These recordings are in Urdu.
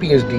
PhD,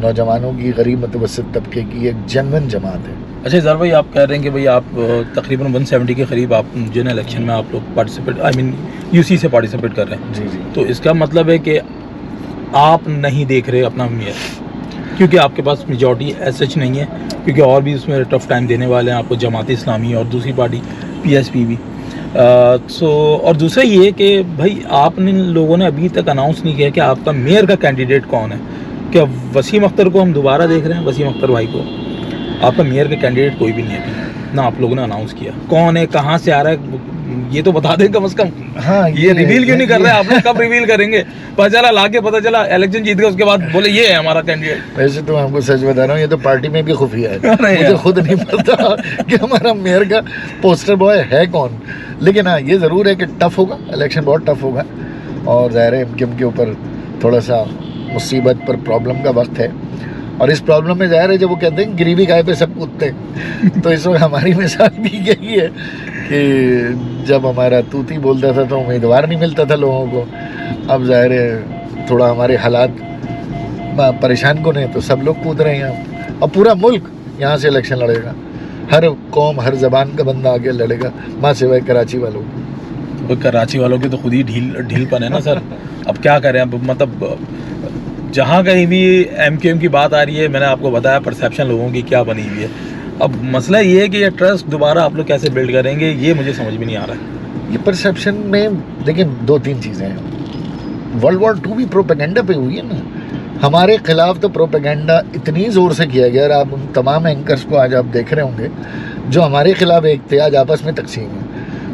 نوجوانوں کی, غریب متوسط طبقے کی ایک جنون جماعت ہے. اچھا اظہار بھائی, آپ کہہ رہے ہیں کہ بھائی آپ تقریباً 170 کے قریب آپ جو نا الیکشن میں آپ لوگ پارٹیسپیٹ, آئی مین یو سی سے پارٹیسپیٹ کر رہے ہیں. جی جی. تو اس کا مطلب ہے کہ آپ نہیں دیکھ رہے اپنا میئر, کیونکہ آپ کے پاس میجورٹی ایس ایچ نہیں ہے, کیونکہ اور بھی اس میں ٹف ٹائم دینے والے ہیں آپ کو, جماعت اسلامی اور دوسری پارٹی پی ایس پی بھی. اور دوسرا یہ کہ بھائی آپ نے لوگوں نے ابھی تک اناؤنس نہیں کیا کہ آپ کا میئر کا کینڈیڈیٹ کون ہے. کیا وسیم اختر کو ہم دوبارہ دیکھ رہے ہیں, وسیم اختر بھائی کو؟ آپ کا میئر کا کینڈیڈیٹ کوئی بھی نہیں ہے, نہ آپ لوگوں نے اناؤنس کیا کون ہے, کہاں سے آ رہا ہے, یہ تو بتا دیں کم از کم. ہاں, یہ ریویل کیوں نہیں کر رہے آپ لوگ؟ کب ریویل کریں گے؟ پتہ چلا لا کے پتہ چلا الیکشن جیت گئے, اس کے بعد بولے یہ ہے ہمارا کینڈیڈیٹ. ویسے تو ہم کو سچ بتا رہا ہوں, یہ تو پارٹی میں بھی خفیہ ہے, مجھے خود نہیں پتا کہ ہمارا میئر کا پوسٹر بوائے ہے کون. لیکن ہاں یہ ضرور ہے کہ ٹف ہوگا, الیکشن بہت ٹف ہوگا, اور ظاہر ہے ایم کیو ایم کے اوپر تھوڑا سا مصیبت پر پرابلم کا وقت ہے. اور اس پرابلم میں ظاہر ہے جب وہ کہتے ہیں گریبی گائے پہ سب کودتے ہیں, تو اس وقت ہماری مثال بھی یہی ہے کہ جب ہمارا توتی بولتا تھا تو امیدوار نہیں ملتا تھا لوگوں کو. اب ظاہر ہے تھوڑا ہمارے حالات پریشان کن ہیں, تو سب لوگ کود رہے ہیں یہاں, اور پورا ملک یہاں سے الیکشن لڑے گا, ہر قوم ہر زبان کا بندہ آگے لڑے گا, ماں سوائے کراچی والوں کو. کراچی والوں کی تو خود ہی ڈھیل پن ہے نا سر. اب کیا کریں, اب مطلب جہاں کہیں بھی ایم کیو ایم کی بات آ رہی ہے, میں نے آپ کو بتایا پرسیپشن لوگوں کی کیا بنی ہوئی ہے. اب مسئلہ یہ ہے کہ یہ ٹرسٹ دوبارہ آپ لوگ کیسے بلڈ کریں گے, یہ مجھے سمجھ میں نہیں آ رہا ہے. یہ پرسیپشن میں دیکھیں 2-3 چیزیں ہیں. ورلڈ وار 2 بھی پروپیگنڈا پہ ہوئی ہے نا. ہمارے خلاف تو پروپیگنڈا اتنی زور سے کیا گیا, اور آپ ان تمام اینکرز کو آج آپ دیکھ رہے ہوں گے جو ہمارے خلاف ایک تھے, آج آپس میں تقسیم ہے.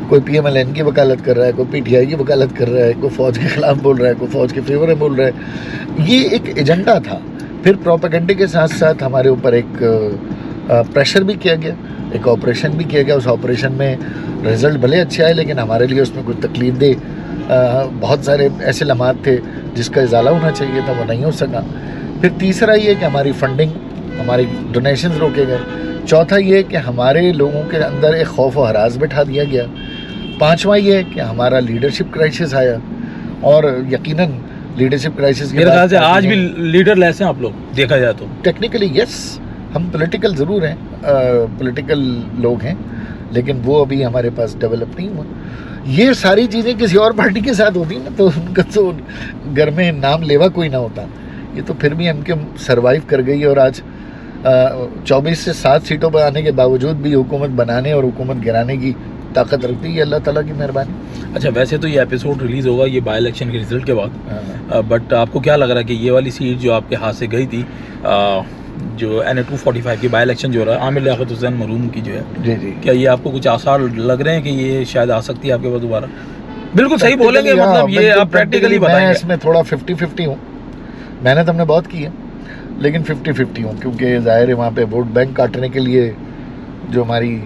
کوئی پی ایم ایل این کی وکالت کر رہا ہے, کوئی پی ٹی آئی کی وکالت کر رہا ہے, کوئی فوج کے خلاف بول رہا ہے, کوئی فوج کے فیور میں بول رہا ہے. یہ ایک ایجنڈا تھا. پھر پروپیگنڈے کے ساتھ ساتھ ہمارے اوپر ایک پریشر بھی کیا گیا, ایک آپریشن بھی کیا گیا. اس آپریشن میں رزلٹ بھلے اچھے آئے, لیکن ہمارے لیے اس میں کچھ تکلیف دہ بہت سارے ایسے لمحات تھے جس کا ازالہ ہونا چاہیے تھا, وہ نہیں ہو سکا. پھر تیسرا یہ کہ ہماری فنڈنگ, ہماری ڈونیشنز روکے گئے. چوتھا یہ کہ ہمارے لوگوں کے اندر ایک خوف و ہراس بٹھا دیا گیا. پانچواں یہ کہ ہمارا لیڈرشپ کرائسس آیا, اور یقیناً لیڈرشپ کرائسس میرے خیال سے آج بھی لیڈر لیس ہیں آپ لوگ, دیکھا جائے تو. ٹیکنیکلی یس, ہم پولیٹیکل ضرور ہیں, پولیٹیکل لوگ ہیں, لیکن وہ ابھی ہمارے پاس ڈیولپ نہیں ہوا. یہ ساری چیزیں کسی اور پارٹی کے ساتھ ہوتی نا, تو ان کا تو گھر میں نام لیوا کوئی نہ ہوتا. یہ تو پھر بھی ایم کیو ایم سروائیو کر گئی, اور آج 24 سے 7 سیٹوں پر آنے کے باوجود بھی حکومت بنانے اور حکومت گرانے کی طاقت رکھتی ہے. اللہ تعالیٰ کی مہربانی. اچھا, ویسے تو یہ ایپیسوڈ ریلیز ہوگا یہ بائی الیکشن کے رزلٹ کے بعد, بٹ آپ کو کیا لگ رہا ہے کہ یہ والی سیٹ جو آپ کے ہاتھ سے گئی تھی, جو NA-245 کی بائی الیکشن جو رہا ہے عامر لیاقت حسین مرحوم کی جو ہے, جی جی, کیا یہ آپ کو کچھ آثار لگ رہے ہیں کہ یہ شاید آ سکتی ہے آپ کے پاس دوبارہ؟ بالکل صحیح بولیں گے, مطلب یہ آپ پریکٹیکلی بتائیں. میں اس میں تھوڑا 50-50 ہوں. محنت ہم نے بہت کی ہے, لیکن 50-50 ہوں, کیونکہ ظاہر ہے وہاں پہ ووٹ بینک کاٹنے کے لیے جو ہماری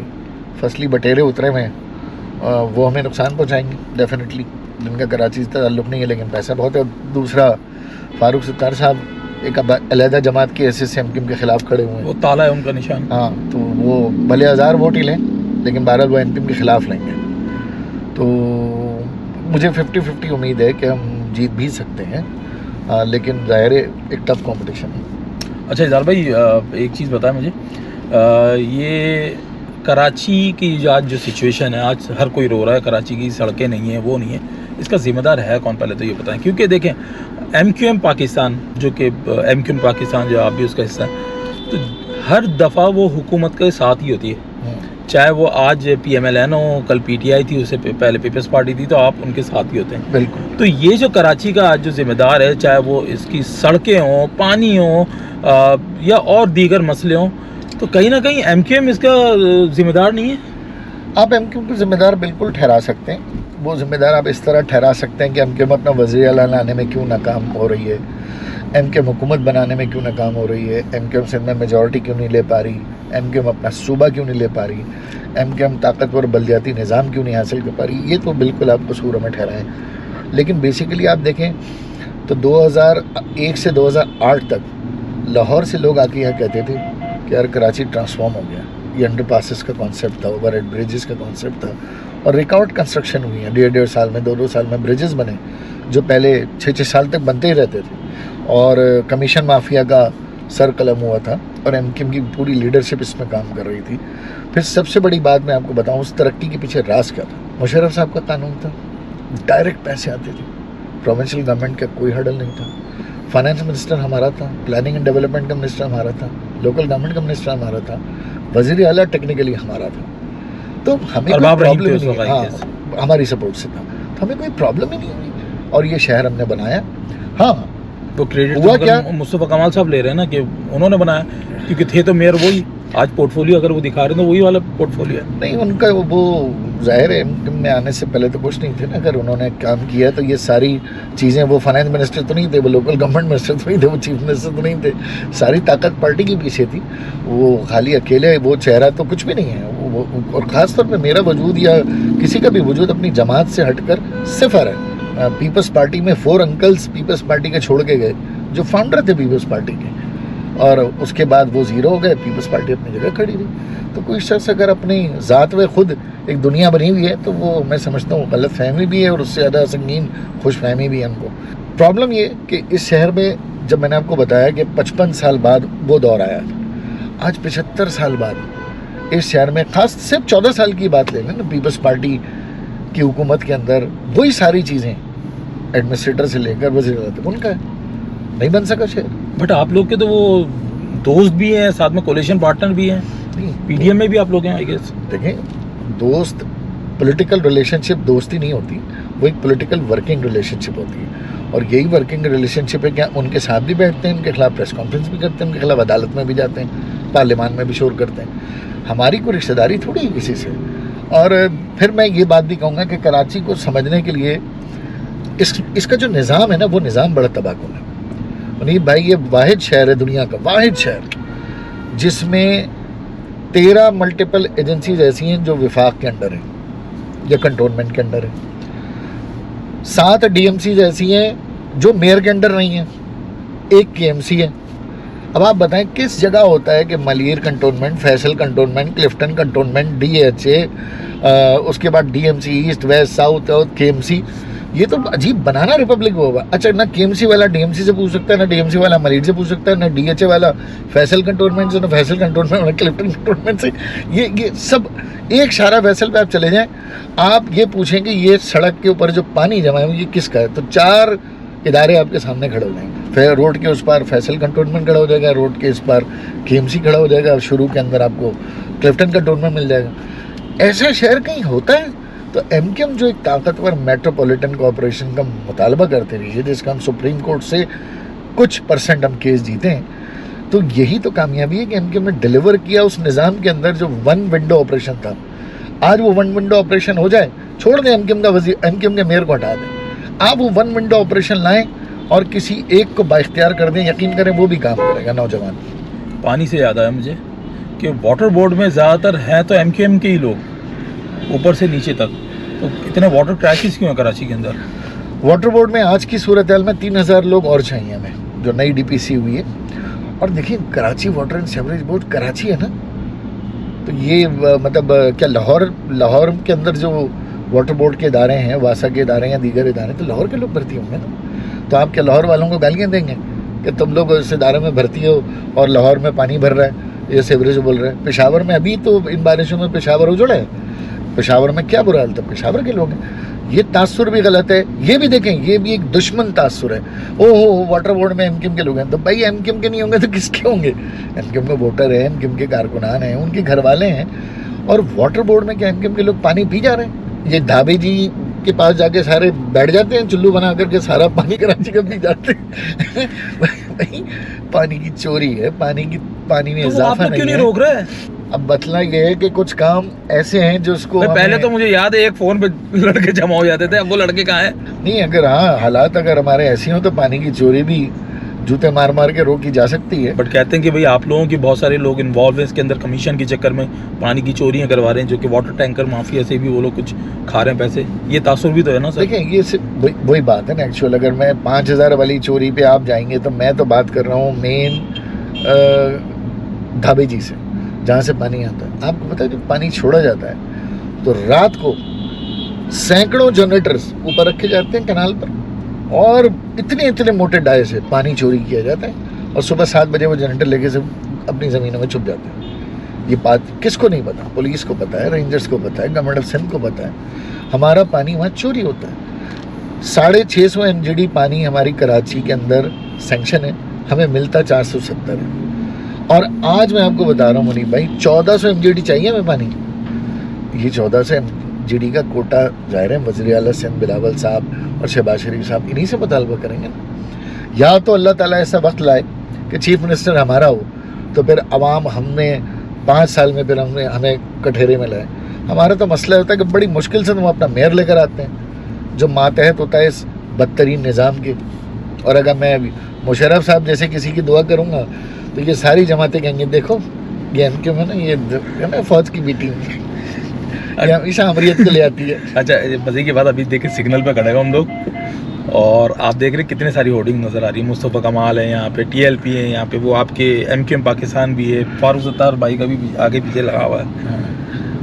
فصلی بٹیرے اترے ہوئے ہیں وہ ہمیں نقصان پہنچائیں گے ڈیفینیٹلی, جن کا کراچی سے تعلق نہیں ہے لیکن پیسہ بہت ہے. دوسرا فاروق ستار صاحب ایک علیحدہ جماعت کے حیثیت سے ایم کیو ایم کے خلاف کھڑے ہوئے ہیں, وہ تالا ہے ان کا نشان. ہاں, تو وہ بھلے 1000 ووٹ ہی لیں, لیکن بہرحال وہ ایم کیو ایم کے خلاف لیں گے. تو مجھے 50-50 امید ہے کہ ہم جیت بھی سکتے ہیں, لیکن ظاہر ہے ایک ٹف کمپٹیشن ہے. اچھا اظہار بھائی, ایک چیز بتائیں مجھے, یہ کراچی کی آج جو سچویشن ہے, آج ہر کوئی رو رہا ہے, کراچی کی سڑکیں نہیں ہیں, وہ نہیں ہیں, اس کا ذمہ دار ہے کون؟ پہلے تو یہ بتائیں. کیونکہ دیکھیں ایم کیو ایم پاکستان, جو کہ ایم کیو ایم پاکستان جو آپ بھی اس کا حصہ ہے, تو ہر دفعہ وہ حکومت کے ساتھ ہی ہوتی ہے, چاہے وہ آج پی ایم ایل این ہو, کل پی ٹی آئی تھی, اس سے پہلے پیپلز پارٹی تھی, تو آپ ان کے ساتھ ہی ہوتے ہیں. بالکل. تو یہ جو کراچی کا آج جو ذمہ دار ہے, چاہے وہ اس کی سڑکیں ہوں, پانی ہوں, یا اور دیگر مسئلے ہوں, تو کہیں نہ کہیں ایم کیو ایم اس کا ذمہ دار نہیں ہے. آپ ایم کیو ایم کو ذمہ دار بالکل ٹھہرا سکتے ہیں. وہ ذمہ دار آپ اس طرح ٹھہرا سکتے ہیں کہ ایم کیو ایم اپنا وزیر اعلیٰ لانے میں کیوں ناکام ہو رہی ہے, ایم کیو ایم حکومت بنانے میں کیوں ناکام ہو رہی ہے, ایم کیو ایم سندھ میں میجورٹی کیوں نہیں لے پا رہی, ایم کیو ایم اپنا صوبہ کیوں نہیں لے پا رہی, ایم کیو ایم طاقتور بلدیاتی نظام کیوں نہیں حاصل کر پا رہی. یہ تو بالکل آپ قصور میں ٹھہرائیں. لیکن بیسیکلی آپ دیکھیں تو 2001 سے 2008 تک لاہور سے لوگ آ کے یہاں کہتے تھے کہ یار کراچی ٹرانسفارم ہو گیا. یہ انڈر پاسز کا کانسیپٹ تھا, اوور ہیڈ بریجز کا کانسیپٹ تھا, اور ریکارڈ کنسٹرکشن ہوئی ہیں 1.5 سال میں, 2 سال میں بریجز بنے جو پہلے 6 سال تک بنتے ہی رہتے تھے. اور کمیشن مافیا کا سر قلم ہوا تھا اور ایم کیو ایم کی پوری لیڈرشپ اس میں کام کر رہی تھی. پھر سب سے بڑی بات میں آپ کو بتاؤں اس ترقی کے پیچھے راز کیا تھا. مشرف صاحب کا قانون تھا, ڈائریکٹ پیسے آتے تھے, پروونشل گورنمنٹ کا کوئی ہرڈل نہیں تھا. فائنانس منسٹر ہمارا تھا, پلاننگ اینڈ ڈیولپمنٹ کا منسٹر ہمارا تھا, لوکل گورنمنٹ کا منسٹر ہمارا تھا, وزیر اعلیٰ ٹیکنیکلی ہمارا تھا. تو ہمیں کوئی پرابلم نہیں, ہاں ہماری سپورٹ سے تھا, تو ہمیں کوئی پرابلم ہی نہیں ہوئی. اور یہ شہر ہم نے بنایا. ہاں وہ کریڈٹ ہوا کیا, مصطفیٰ کمال صاحب لے رہے ہیں نا کہ انہوں نے بنایا, کیونکہ تھے تو میئر وہی. آج پورٹ فولیو اگر وہ دکھا رہے ہیں تو وہی والا پورٹ فولیو ہے. نہیں ان کا وہ ظاہر ہے میں آنے سے پہلے تو کچھ نہیں تھے نا. اگر انہوں نے کام کیا تو یہ ساری چیزیں, وہ فائنانس منسٹر تو نہیں تھے, وہ لوکل گورنمنٹ منسٹر تو نہیں تھے, وہ چیف منسٹر تو نہیں تھے. ساری طاقت پارٹی کے پیچھے تھی. وہ خالی اکیلے وہ چہرہ تو کچھ بھی نہیں ہے. اور خاص طور پہ میرا وجود یا کسی کا بھی وجود اپنی جماعت سے ہٹ کر صفر ہے. پیپلز پارٹی میں 4 انکلز پیپلز پارٹی کے چھوڑ کے گئے جو فاؤنڈر تھے پیپلز پارٹی کے, اور اس کے بعد وہ زیرو ہو گئے, پیپلز پارٹی اپنی جگہ کھڑی رہی. تو کوئی شخص اگر اپنی ذات و خود ایک دنیا بنی ہوئی ہے تو وہ میں سمجھتا ہوں غلط فہمی بھی ہے, اور اس سے زیادہ سنگین خوش فہمی بھی ہے. ان کو پرابلم یہ کہ اس شہر میں جب میں نے آپ کو بتایا کہ 55 سال بعد وہ دور آیا تھا, آج 75 سال بعد اس شہر میں, خاص صرف 14 سال کی بات لے لیں نا, پیپلز پارٹی کی حکومت کے اندر وہی ساری چیزیں ایڈمنسٹریٹر سے لے کر وزیر اعلیٰ تک ان کا ہے. نہیں بن سکا شہر. بٹ آپ لوگ کے تو وہ دوست بھی ہیں, ساتھ میں کولیشن پارٹنر بھی ہیں, پی ڈی ایم میں بھی آپ لوگ ہیں آئی گیس. دیکھیں دوست, پولیٹیکل ریلیشن شپ دوستی نہیں ہوتی, وہ ایک پولیٹیکل ورکنگ ریلیشن شپ ہوتی ہے. اور یہی ورکنگ ریلیشن شپ ہے کہ ان کے ساتھ بھی بیٹھتے ہیں, ان کے خلاف پریس کانفرنس بھی کرتے ہیں, ان کے خلاف عدالت میں بھی جاتے ہیں, پارلیمان میں بھی شور کرتے ہیں. ہماری کوئی رشتہ داری تھوڑی ہے کسی سے. اور پھر میں یہ بات بھی کہوں گا کہ کراچی کو سمجھنے کے لیے اس کا جو نظام ہے نا, وہ نظام بڑا تباہ کن ہے. منیب بھائی یہ واحد شہر ہے دنیا کا, واحد شہر جس میں 13 ملٹیپل ایجنسیز ایسی ہیں جو وفاق کے انڈر ہیں یا کنٹونمنٹ کے انڈر ہیں. 7 ڈی ایم سیز ایسی ہیں جو میئر کے انڈر نہیں ہیں, 1 کے ایم سی ہے. اب آپ بتائیں کس جگہ ہوتا ہے کہ Malir cantonment, Faisal cantonment, Clifton cantonment, D H A, اس کے بعد D M C east west south اور کے ایم سی. یہ تو عجیب بنانا ریپبلک ہوگا. اچھا نہ کے ایم سی والا ڈی ایم سی سے پوچھ سکتا ہے, نہ ڈی ایم سی والا ملیر سے پوچھ سکتا ہے, نہ ڈی ایچ اے والا فیصل کنٹونمنٹ سے, نہ فیصل کنٹونمنٹ والا کلفٹن کنٹونمنٹ سے. یہ سب ایک شارہ فیصل پہ آپ چلے جائیں, آپ یہ پوچھیں کہ یہ سڑک کے اوپر جو پانی جمع ہے یہ کس کا ہے, تو 4 ادارے آپ کے سامنے کھڑے ہو جائیں گے. پھر روڈ کے اس پار فیصل کنٹونمنٹ کھڑا ہو جائے گا, روڈ کے اس پار کے ایم سی کھڑا ہو جائے گا, اور شروع کے اندر آپ کو کلفٹن کنٹونمنٹ مل جائے گا. ایسا شہر کہیں ہوتا ہے؟ تو ایم کیو ایم جو ایک طاقتور میٹروپولیٹن کوآپریشن کا مطالبہ کرتے رہی ہے, جس کا ہم سپریم کورٹ سے کچھ % ہم کیس جیتے ہیں, تو یہی تو کامیابی ہے کہ ایم کیو ایم نے ڈیلیور کیا اس نظام کے اندر جو 1 ونڈو آپریشن تھا. آج وہ 1 ونڈو آپریشن ہو جائے, چھوڑ دیں ایم کیو ایم کا وزیر, ایم کیو ایم کے میئر کو ہٹا دیں, آپ وہ 1 ونڈو آپریشن لائیں اور کسی ایک کو بااختیار کر دیں, یقین کریں وہ بھی کام کرے گا نوجوان. پانی سے یاد آیا مجھے کہ واٹر بورڈ میں زیادہ تر ہیں تو ایم کیو ایم کے ہی لوگ, اوپر سے نیچے تک. تو اتنے واٹر کرائسس کیوں ہیں کراچی کے اندر؟ واٹر بورڈ میں آج کی صورتحال میں 3000 لوگ اور چاہیے ہمیں, جو نئی ڈی پی سی ہوئی ہے. اور دیکھیں Karachi water and sewerage board Karachi ہے نا, تو یہ مطلب کیا لاہور کے اندر جو واٹر بورڈ کے ادارے ہیں, واسا کے ادارے یا دیگر ادارے, تو لاہور کے لوگ بھرتی ہوں گے نا. تو آپ کیا لاہور والوں کو گالیاں دیں گے کہ تم لوگ اس ادارے میں بھرتی ہو اور لاہور میں پانی بھر رہا ہے, یہ سیوریج بول رہے ہیں. پشاور میں ابھی تو ان بارشوں میں پشاور اجڑا ہے, پشاور میں کیا برا حال تھا, پشاور کے لوگ ہیں. یہ تاثر بھی غلط ہے. یہ بھی دیکھیں یہ بھی ایک دشمن تاثر ہے. او ہو واٹر بورڈ میں ایم کیو ایم کے لوگ ہیں, تو بھائی ایم کیو ایم کے نہیں ہوں گے تو کس کے ہوں گے؟ ایم کیو ایم کے ووٹر ہیں, ایم کیو ایم کے کارکنان ہیں, ان کے گھر والے ہیں. اور واٹر بورڈ میں کیا ایم کیو ایم کے لوگ پانی پی جا رہے ہیں؟ یہ ڈھابے جی کے پاس جا کے سارے بیٹھ جاتے ہیں چلو بنا کر کے, سارا پانی کراچی کا پی جاتے ہیں. پانی کی چوری ہے, پانی میں اضافہ نہیں ہے. روک رہے ہیں اب بتلا یہ ہے کہ کچھ کام ایسے ہیں جو اس کو پہلے تو مجھے یاد ہے ایک فون پہ لڑکے جمع ہو جاتے تھے, اب وہ لڑکے کہاں ہیں؟ نہیں, اگر ہاں حالات اگر ہمارے ایسے ہوں تو پانی کی چوری بھی جوتے مار مار کے روکی جا سکتی ہے. بٹ کہتے ہیں کہ بھئی آپ لوگوں کی بہت سارے لوگ انوالو ہیں اس کے اندر, کمیشن کے چکر میں پانی کی چوریاں کروا رہے ہیں, جو کہ واٹر ٹینکر مافیا سے بھی وہ لوگ کچھ کھا رہے ہیں پیسے. یہ تاثر بھی تو ہے نا سر؟ دیکھیں یہ وہی بات ہے نا ایکچوئل. اگر میں 5000 والی چوری پہ آپ جائیں گے تو میں تو بات کر رہا ہوں مین ڈھابے جی سے, جہاں سے پانی آتا ہے. آپ کو پتہ ہے جب پانی چھوڑا جاتا ہے تو رات کو سینکڑوں جنریٹرز اوپر رکھے جاتے ہیں کنال پر, اور اتنے موٹے ڈائے سے پانی چوری کیا جاتا ہے. اور صبح 7 بجے وہ جنریٹر لے کے سب اپنی زمینوں میں چھپ جاتے ہیں. یہ بات کس کو نہیں پتا؟ پولیس کو پتا ہے, رینجرز کو پتا ہے, گورنمنٹ آف سندھ کو پتا ہے. ہمارا پانی وہاں چوری ہوتا ہے. 650 MGD پانی ہماری کراچی کے اندر سینکشن ہے, ہمیں ملتا 470 ہے. اور آج میں آپ کو بتا رہا ہوں منیب بھائی, 1400 MGD چاہیے ہمیں پانی. یہ 1400 MGD کا کوٹا ظاہر ہے وزیر اعلیٰ سندھ بلاول صاحب اور شہباز شریف صاحب انہی سے مطالبہ کریں گے نا. یا تو اللہ تعالیٰ ایسا وقت لائے کہ چیف منسٹر ہمارا ہو, تو پھر عوام ہم نے 5 سال میں پھر ہمیں کٹہرے میں لائے. ہمارا تو مسئلہ ہوتا ہے کہ بڑی مشکل سے ہم اپنا میئر لے کر آتے ہیں جو ماتحت ہوتا ہے اس بدترین نظام کے. اور اگر میں ابھی مشرف صاحب جیسے کسی کی دعا کروں گا تو یہ ساری جماعتیں کہیں گے دیکھو یہ ایم کیو میں نا, یہ نا فوج کی میٹنگ یہ ہمیشہ امریت کو لے آتی ہے. اچھا مزے کی بات, ابھی دیکھیں سگنل پہ کھڑے گا ہم لوگ اور آپ دیکھ رہے ہیں کتنے ساری ہورڈنگ نظر آ رہی ہے. مصطفیٰ کمال ہے یہاں پہ, TLP ہے یہاں پہ, وہ آپ کے MQM پاکستان بھی ہے, فاروق ستار بھائی کا بھی آگے پیچھے لگا ہوا ہے.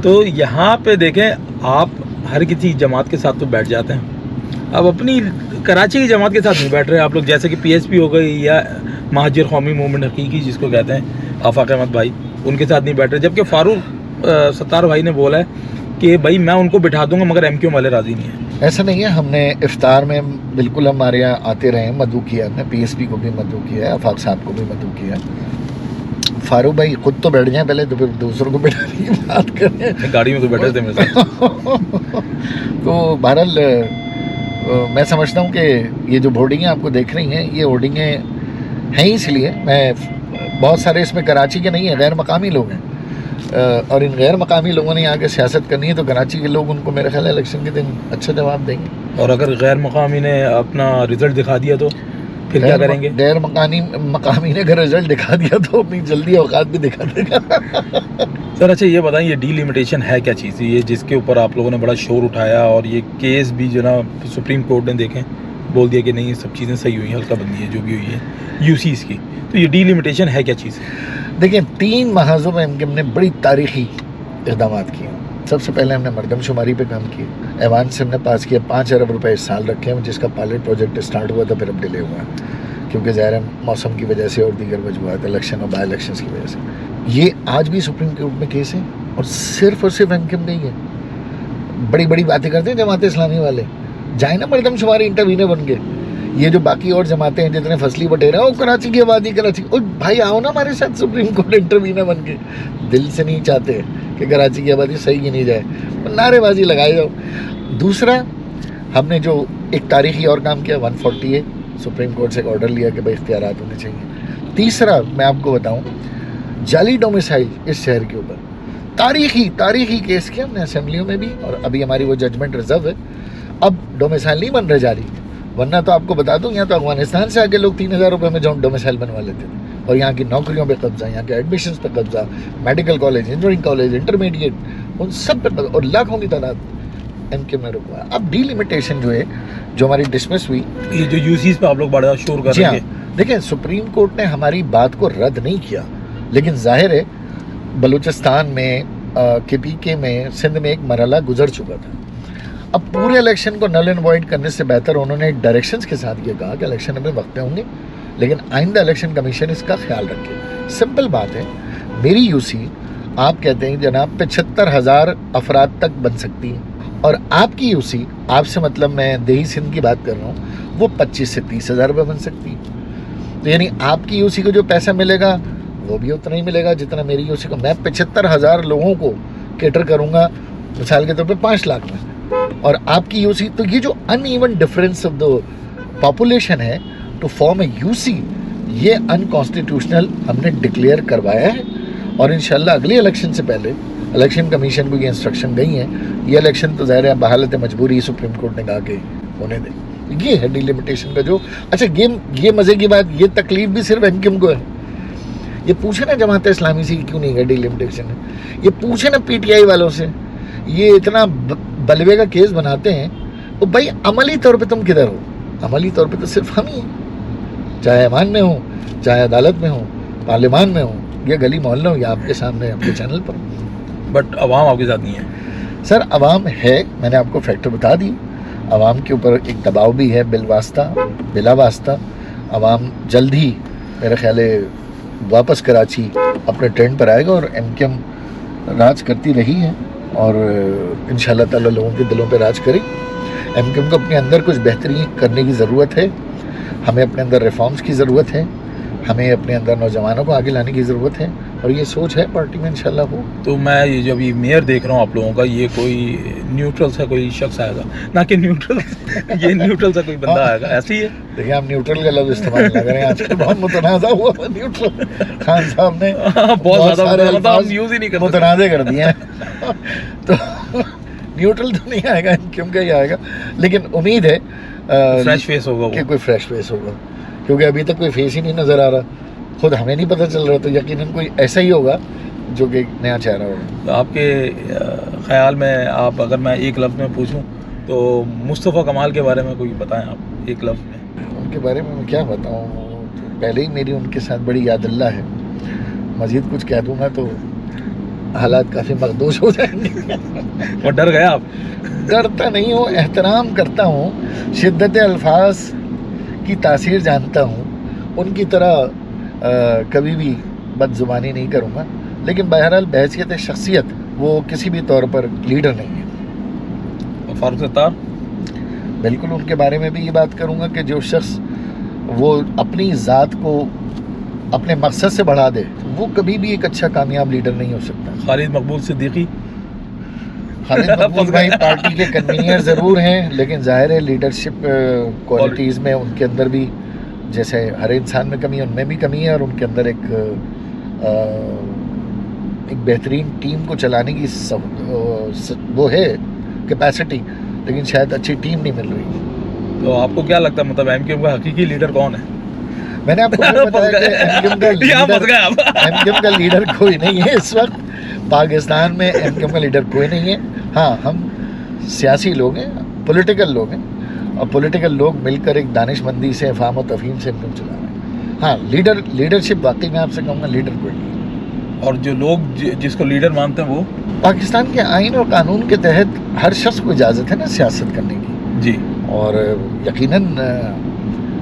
تو یہاں پہ دیکھیں آپ ہر کسی جماعت کے ساتھ تو بیٹھ جاتے ہیں, اب اپنی کراچی کی جماعت کے ساتھ نہیں بیٹھ رہے آپ لوگ, جیسے کہ PSP ہو گئی یا مہاجر قومی موومنٹ حقیقی جس کو کہتے ہیں آفاق احمد بھائی, ان کے ساتھ نہیں بیٹھ رہے. جبکہ فاروق ستار بھائی نے بولا ہے کہ بھائی میں ان کو بٹھا دوں گا مگر MQM والے راضی نہیں ہیں. ایسا نہیں ہے, ہم نے افطار میں بالکل ہمارے یہاں آتے رہے ہیں, مدعو کیا ہم نے, PSP کو بھی مدعو کیا ہے, آفاق صاحب کو بھی مدعو کیا ہے. فاروق بھائی خود تو بیٹھ جائیں پہلے, تو پھر دوسروں کو بٹھانے کی بات کریں. گاڑی میں تو بیٹھے تھے میرے ساتھ. تو بہرحال میں سمجھتا ہوں کہ یہ جو ہورڈنگیں آپ کو دیکھ رہی ہیں, یہ ہورڈنگیں ہیں اس لیے, میں بہت سارے اس میں کراچی کے نہیں ہیں, غیر مقامی لوگ ہیں, اور ان غیر مقامی لوگوں نے یہاں کے سیاست کرنی ہے تو کراچی کے لوگ ان کو میرے خیال ہے الیکشن کے دن اچھا جواب دیں گے. اور اگر غیر مقامی نے اپنا رزلٹ دکھا دیا تو پھر کیا کریں گے؟ غیر مقامی نے اگر رزلٹ دکھا دیا تو اپنی جلدی اوقات بھی دکھا دے گا. سر اچھا یہ بتائیں, یہ ڈی لمیٹیشن ہے کیا چیز ہے, یہ جس کے اوپر آپ لوگوں نے بڑا شور اٹھایا اور یہ کیس بھی جو نا سپریم کورٹ نے دیکھیں بول دیا کہ نہیں یہ سب چیزیں صحیح ہوئی ہیں, ہلکا بندی ہے جو بھی ہوئی ہے UCs کی, تو یہ ڈی لمیٹیشن ہے کیا چیز ہے؟ دیکھیں 3 محاذوں میں ہم نے بڑی تاریخی اقدامات کیے. سب سے پہلے ہم نے مردم شماری پہ کام کیا, ایوان سے ہم نے پاس کیا 5 ارب روپے اس سال رکھے ہیں, جس کا پائلٹ پروجیکٹ اسٹارٹ ہوا تھا, پھر اب ڈیلے ہوا کیونکہ ظاہر موسم کی وجہ سے اور دیگر وجوہات, الیکشن اور بائی الیکشنز کی وجہ سے. یہ آج بھی سپریم کورٹ میں کیس ہے اور صرف MQM نہیں ہے. بڑی بڑی باتیں کرتے ہیں جماعت اسلامی والے, جائیں نا مردم شماری انٹروینر بن کے. یہ جو باقی اور جماعتیں ہیں جتنے فصلی بٹیرے ہیں, وہ کراچی کی آبادی کراچی, او بھائی آؤ نا ہمارے ساتھ سپریم کورٹ انٹروینر بن کے. دل سے نہیں چاہتے کہ کراچی کی آبادی صحیح کی نہیں جائے, نعرے بازی لگائے جاؤ. دوسرا ہم نے جو ایک تاریخی اور کام کیا 140 سپریم کورٹ سے ایک آرڈر لیا کہ بھائی اختیارات ہونے چاہیے. تیسرا میں آپ کو بتاؤں, جعلی ڈومیسائل اس شہر کے اوپر تاریخی کیس کیا ہم نے اسمبلیوں میں بھی, اور ابھی ہماری وہ ججمنٹ ریزرو ہے. اب ڈومیسائل نہیں بن رہے جعلی, ورنہ تو آپ کو بتا دوں یہاں تو افغانستان سے آگے لوگ 3000 روپے میں ڈومیسائل بنوا لیتے تھے, اور یہاں کی نوکریوں پہ قبضہ, یہاں کے ایڈمیشنز پہ قبضہ, medical college, engineering college, intermediate, ان سب پہ قبضہ, اور لاکھوں کی تعداد MQM میں رکوا. اب ڈی لمیٹیشن جو ہے جو ہماری ڈسمس ہوئی, یہ جو UCs پہ آپ لوگ بڑا شور کر رہے ہیں, دیکھیں سپریم کورٹ نے ہماری بات کو رد نہیں کیا, لیکن ظاہر ہے بلوچستان میں KPK میں سندھ میں ایک مرحلہ گزر چکا تھا. اب پورے الیکشن کو نل اینڈ وائڈ کرنے سے بہتر انہوں نے ڈائریکشنز کے ساتھ یہ کہا کہ الیکشن ہمیں وقت پہ ہوں گے, لیکن آئندہ الیکشن کمیشن اس کا خیال رکھے. سمپل بات ہے, میری UC آپ کہتے ہیں جناب 75,000 افراد تک بن سکتی ہے, اور آپ کی UC, آپ سے مطلب میں دیہی سندھ کی بات کر رہا ہوں, وہ 25 سے 30,000 روپے بن سکتی ہے. تو یعنی آپ کی UC کو جو پیسہ ملے گا وہ بھی اتنا ہی ملے گا جتنا میری UC کو. میں 75,000 لوگوں کو کیٹر کروں گا مثال کے طور پہ 5 لاکھ میں, اور آپ کی UC, تو یہ جو in even difference of the population ہے ٹو فارم اے UC, یہ انکانسٹیٹیوشنل ہم نے ڈکلیئر کروایا ہے. اور انشاءاللہ اگلی الیکشن سے پہلے الیکشن کمیشن کو یہ انسٹرکشن گئی ہیں, یہ الیکشن تو ظاہر ہے بحالت مجبوری سپریم کورٹ نے کہا کہ ہونے دیں. یہ ہے ڈی لمیٹیشن کا جو. اچھا یہ مزے کی بات, یہ تکلیف بھی صرف MQM کو ہے. یہ پوچھیں نا جماعت اسلامی سے کیوں نہیں ہے ڈی لمیٹیشن ہے, یہ پوچھیں نا PTI والوں سے. یہ اتنا بلوے کا کیس بناتے ہیں, وہ بھائی عملی طور پہ تم کدھر ہو؟ عملی طور پہ تو صرف ہم ہی ہیں, چاہے ایوان میں ہوں, چاہے عدالت میں ہوں, پارلیمان میں ہوں, یا گلی محلہ ہوں, یا آپ کے سامنے آپ کے چینل پر. بٹ عوام آپ کے ساتھ نہیں ہے سر. عوام ہے, میں نے آپ کو فیکٹر بتا دی. عوام کے اوپر ایک دباؤ بھی ہے بالواسطہ بلا واسطہ. عوام جلد ہی میرا خیال ہے واپس کراچی اپنے ٹرینڈ پر آئے گا، اور ایم کیو ایم راج کرتی رہی ہے اور انشاءاللہ تعالی لوگوں کے دلوں پہ راج کرے. ایم کیو ایم کو اپنے اندر کچھ بہتری کرنے کی ضرورت ہے، ہمیں اپنے اندر ریفارمز کی ضرورت ہے، ہمیں اپنے اندر نوجوانوں کو آگے لانے کی ضرورت ہے، اور یہ سوچ ہے پارٹی میں انشاءاللہ ہو. تو میں یہ جب یہ میئر دیکھ رہا ہوں آپ لوگوں کا، یہ کوئی نیوٹرل سا کوئی شخص آئے گا، نہ کہ نیوٹرل یہ نیوٹرل سا کوئی بندہ آئے گا، ایسے ہی ہے. دیکھیں آپ نیوٹرل کا لفظ استعمال نہ کریں، آج کل بہت متنازع ہوا نیوٹرل. خان صاحب نے بہت سارے زیادہ الفاظ یوز ہی نہیں کرتے، متنازع کر دیے ہیں. تو نیوٹرل تو نہیں آئے گا، کیونکہ یہ آئے گا، لیکن امید ہے فریش فیس ہوگا کہ کوئی فریش فیس ہوگا، کیونکہ ابھی تک کوئی فیس ہی نہیں نظر آ رہا، خود ہمیں نہیں پتہ چل رہا، تو یقیناً کوئی ایسا ہی ہوگا جو کہ نیا چہرہ ہوگا. آپ کے خیال میں، آپ اگر میں ایک لفظ میں پوچھوں تو مصطفیٰ کمال کے بارے میں کوئی بتائیں آپ ایک لفظ میں. ان کے بارے میں کیا بتاؤں، پہلے ہی میری ان کے ساتھ بڑی یاد اللہ ہے، مزید کچھ کہہ دوں گا تو حالات کافی مخدوش ہو جائیں گے. اور ڈر گیا آپ؟ ڈرتا نہیں ہوں، احترام کرتا ہوں، شدت الفاظ کی تاثیر جانتا ہوں، ان کی طرح کبھی بھی بد زبانی نہیں کروں گا، لیکن بہرحال بحیثیت شخصیت وہ کسی بھی طور پر لیڈر نہیں ہے. فاروق ستار؟ بالکل ان کے بارے میں بھی یہ بات کروں گا کہ جو شخص وہ اپنی ذات کو اپنے مقصد سے بڑھا دے وہ کبھی بھی ایک اچھا کامیاب لیڈر نہیں ہو سکتا. خالد مقبول صدیقی؟ خالد مقبول بھائی پارٹی کے کنوینئر ضرور ہیں، لیکن ظاہر ہے لیڈرشپ کوالٹیز میں ان کے اندر بھی، جیسے ہر انسان میں کمی ہے، ان میں بھی کمی ہے، اور ان کے اندر ایک بہترین ٹیم کو چلانے کی وہ ہے کیپیسٹی، لیکن شاید اچھی ٹیم نہیں مل رہی. تو آپ کو کیا لگتا ہے مطلب ایم کیو ایم کا حقیقی لیڈر کون ہے؟ میں نے آپ کو بتایا کہ ایم کیو ایم کا لیڈر کوئی نہیں ہے اس وقت پاکستان میں. ایم کیو ایم کا لیڈر کوئی نہیں ہے. ہاں ہم سیاسی لوگ ہیں، پولیٹیکل لوگ ہیں، اور پولیٹیکل لوگ مل کر ایک دانش مندی سے، فہم و تفہیم سے ایم چلا رہے ہیں. ہاں لیڈرشپ واقعی میں آپ سے کہوں گا لیڈر کوئی نہیں. اور جو لوگ جس کو لیڈر مانتے ہیں وہ پاکستان کے آئین اور قانون کے تحت ہر شخص کو اجازت ہے نا سیاست کرنے کی جی، اور یقیناً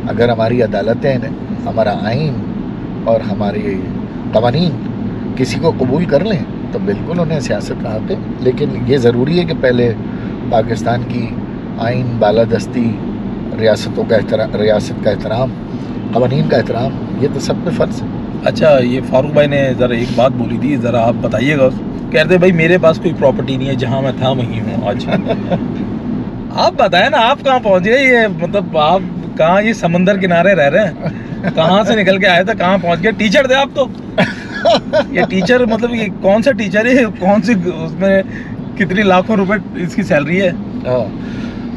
اگر ہماری عدالتیں، ہمارا آئین اور ہمارے قوانین کسی کو قبول کر لیں تو بالکل انہیں سیاست کا حق ہے، لیکن یہ ضروری ہے کہ پہلے پاکستان کی آئین، بالادستی، ریاست کا احترام، قوانین کا احترام، یہ تو سب پہ فرض ہے. اچھا، یہ فاروق بھائی نے ذرا ایک بات بولی تھی، ذرا آپ بتائیے گا. کہتے بھائی میرے پاس کوئی پراپرٹی نہیں ہے، جہاں میں تھا وہیں ہوں آج. آپ بتائیں نا، آپ کہاں پہنچ گئے؟ یہ مطلب آپ کہاں، یہ سمندر کنارے رہ رہے ہیں، کہاں سے نکل کے آئے تھے، کہاں پہنچ گئے؟ ٹیچر تھے آپ تو. یہ ٹیچر مطلب یہ کون سا ٹیچر ہے، کون سی اس میں کتنی لاکھوں روپے اس کی سیلری ہے؟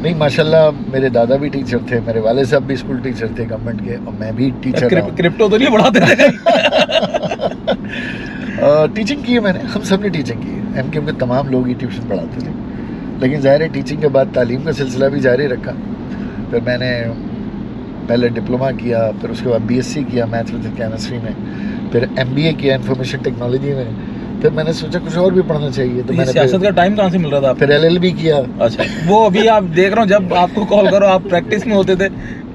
نہیں ماشاءاللہ میرے دادا بھی ٹیچر تھے، میرے والد صاحب بھی اسکول ٹیچر تھے گورنمنٹ کے، اور میں بھی ٹیچر ہوں. کرپٹو تو نہیں پڑھاتے تھے؟ ٹیچنگ کی ہے میں نے، ہم سب نے ٹیچنگ کی ہے. ایم کیو ایم کے تمام لوگ ہی ٹیوشن پڑھاتے تھے، لیکن ظاہر ہے ٹیچنگ کے بعد تعلیم کا سلسلہ بھی جاری رکھا. پھر میں نے پہلے ڈپلومہ کیا، پھر اس کے بعد بی ایس سی کیا میتھ فزکس کیمسٹری میں، پھر ایم بی اے کیا انفارمیشن ٹیکنالوجی میں. پھر میں نے سوچا کچھ اور بھی پڑھنا چاہیے، تو میں نے سیاست کا ٹائم کہاں سے مل رہا تھا؟ پھر ایل ایل بی کیا. اچھا، وہ ابھی آپ دیکھ رہا ہوں جب آپ کو کال کرو آپ پریکٹس میں ہوتے تھے،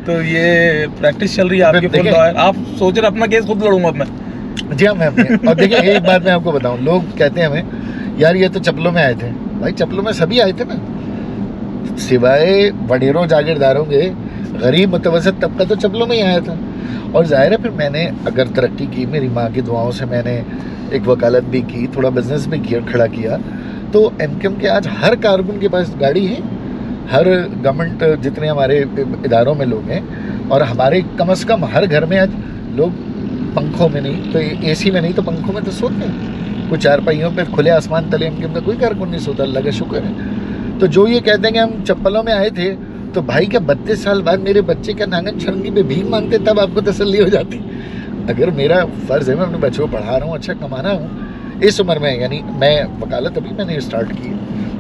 تو یہ پریکٹس چل رہی ہے آپ کی فل دعائیں. آپ سوچ رہے اپنا کیس خود لڑوں گا میں؟ جی ہاں میں اور دیکھیں ایک بات میں آپ کو بتاؤں، لوگ کہتے ہیں ہمیں یار یہ تو چپلوں میں آئے تھے. بھائی چپلوں میں سبھی آئے تھے نا، سوائے وڈیروں جاگیرداروں کے غریب متوسط طبقہ تو چپلوں میں ہی آیا تھا. اور ظاہر ہے پھر میں نے اگر ترقی کی، میری ماں کی دعاؤں سے میں نے ایک وکالت بھی کی، تھوڑا بزنس بھی کیا، کھڑا کیا. تو ایم کیو ایم کے آج ہر کارکن کے پاس گاڑی ہے، ہر گورنمنٹ جتنے ہمارے اداروں میں لوگ ہیں، اور ہمارے کم از کم ہر گھر میں آج لوگ پنکھوں میں نہیں تو اے سی میں نہیں تو پنکھوں میں تو سوتے ہیں. کوئی چار پہیوں پہ کھلے آسمان تلے ایم کیو ایم کا کوئی کارکن نہیں سوتا، اللہ کا شکر ہے. تو جو یہ کہتے ہیں کہ ہم چپلوں میں آئے تھے، تو بھائی کیا 32 سال بعد میرے بچے کا نانگن چھڑنگی پہ بھیک مانگتے تب آپ کو تسلی ہو جاتی. اگر میرا فرض ہے میں اپنے بچوں کو پڑھا رہا ہوں، اچھا کمانا ہوں اس عمر میں، یعنی میں وکالت ابھی میں نے اسٹارٹ کی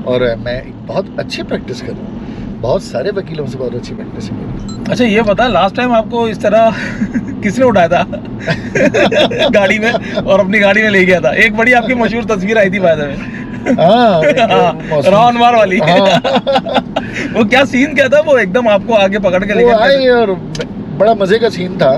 اور میں بہت اچھی پریکٹس کر رہا ہوں، بہت سارے وکیلوں سے بہت اچھی پریکٹس ہے میری. اچھا یہ بتا، لاسٹ ٹائم آپ کو اس طرح کس نے اٹھایا تھا گاڑی میں اور اپنی گاڑی میں لے گیا تھا؟ ایک بڑی آپ کی مشہور تصویر آئی تھی بعد میں، رون مار والی. وہ کیا سین کیا تھا؟ وہ ایک دم آپ کو آگے پکڑ کے لے گیا اور بڑا مزے کا سین تھا.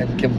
MKM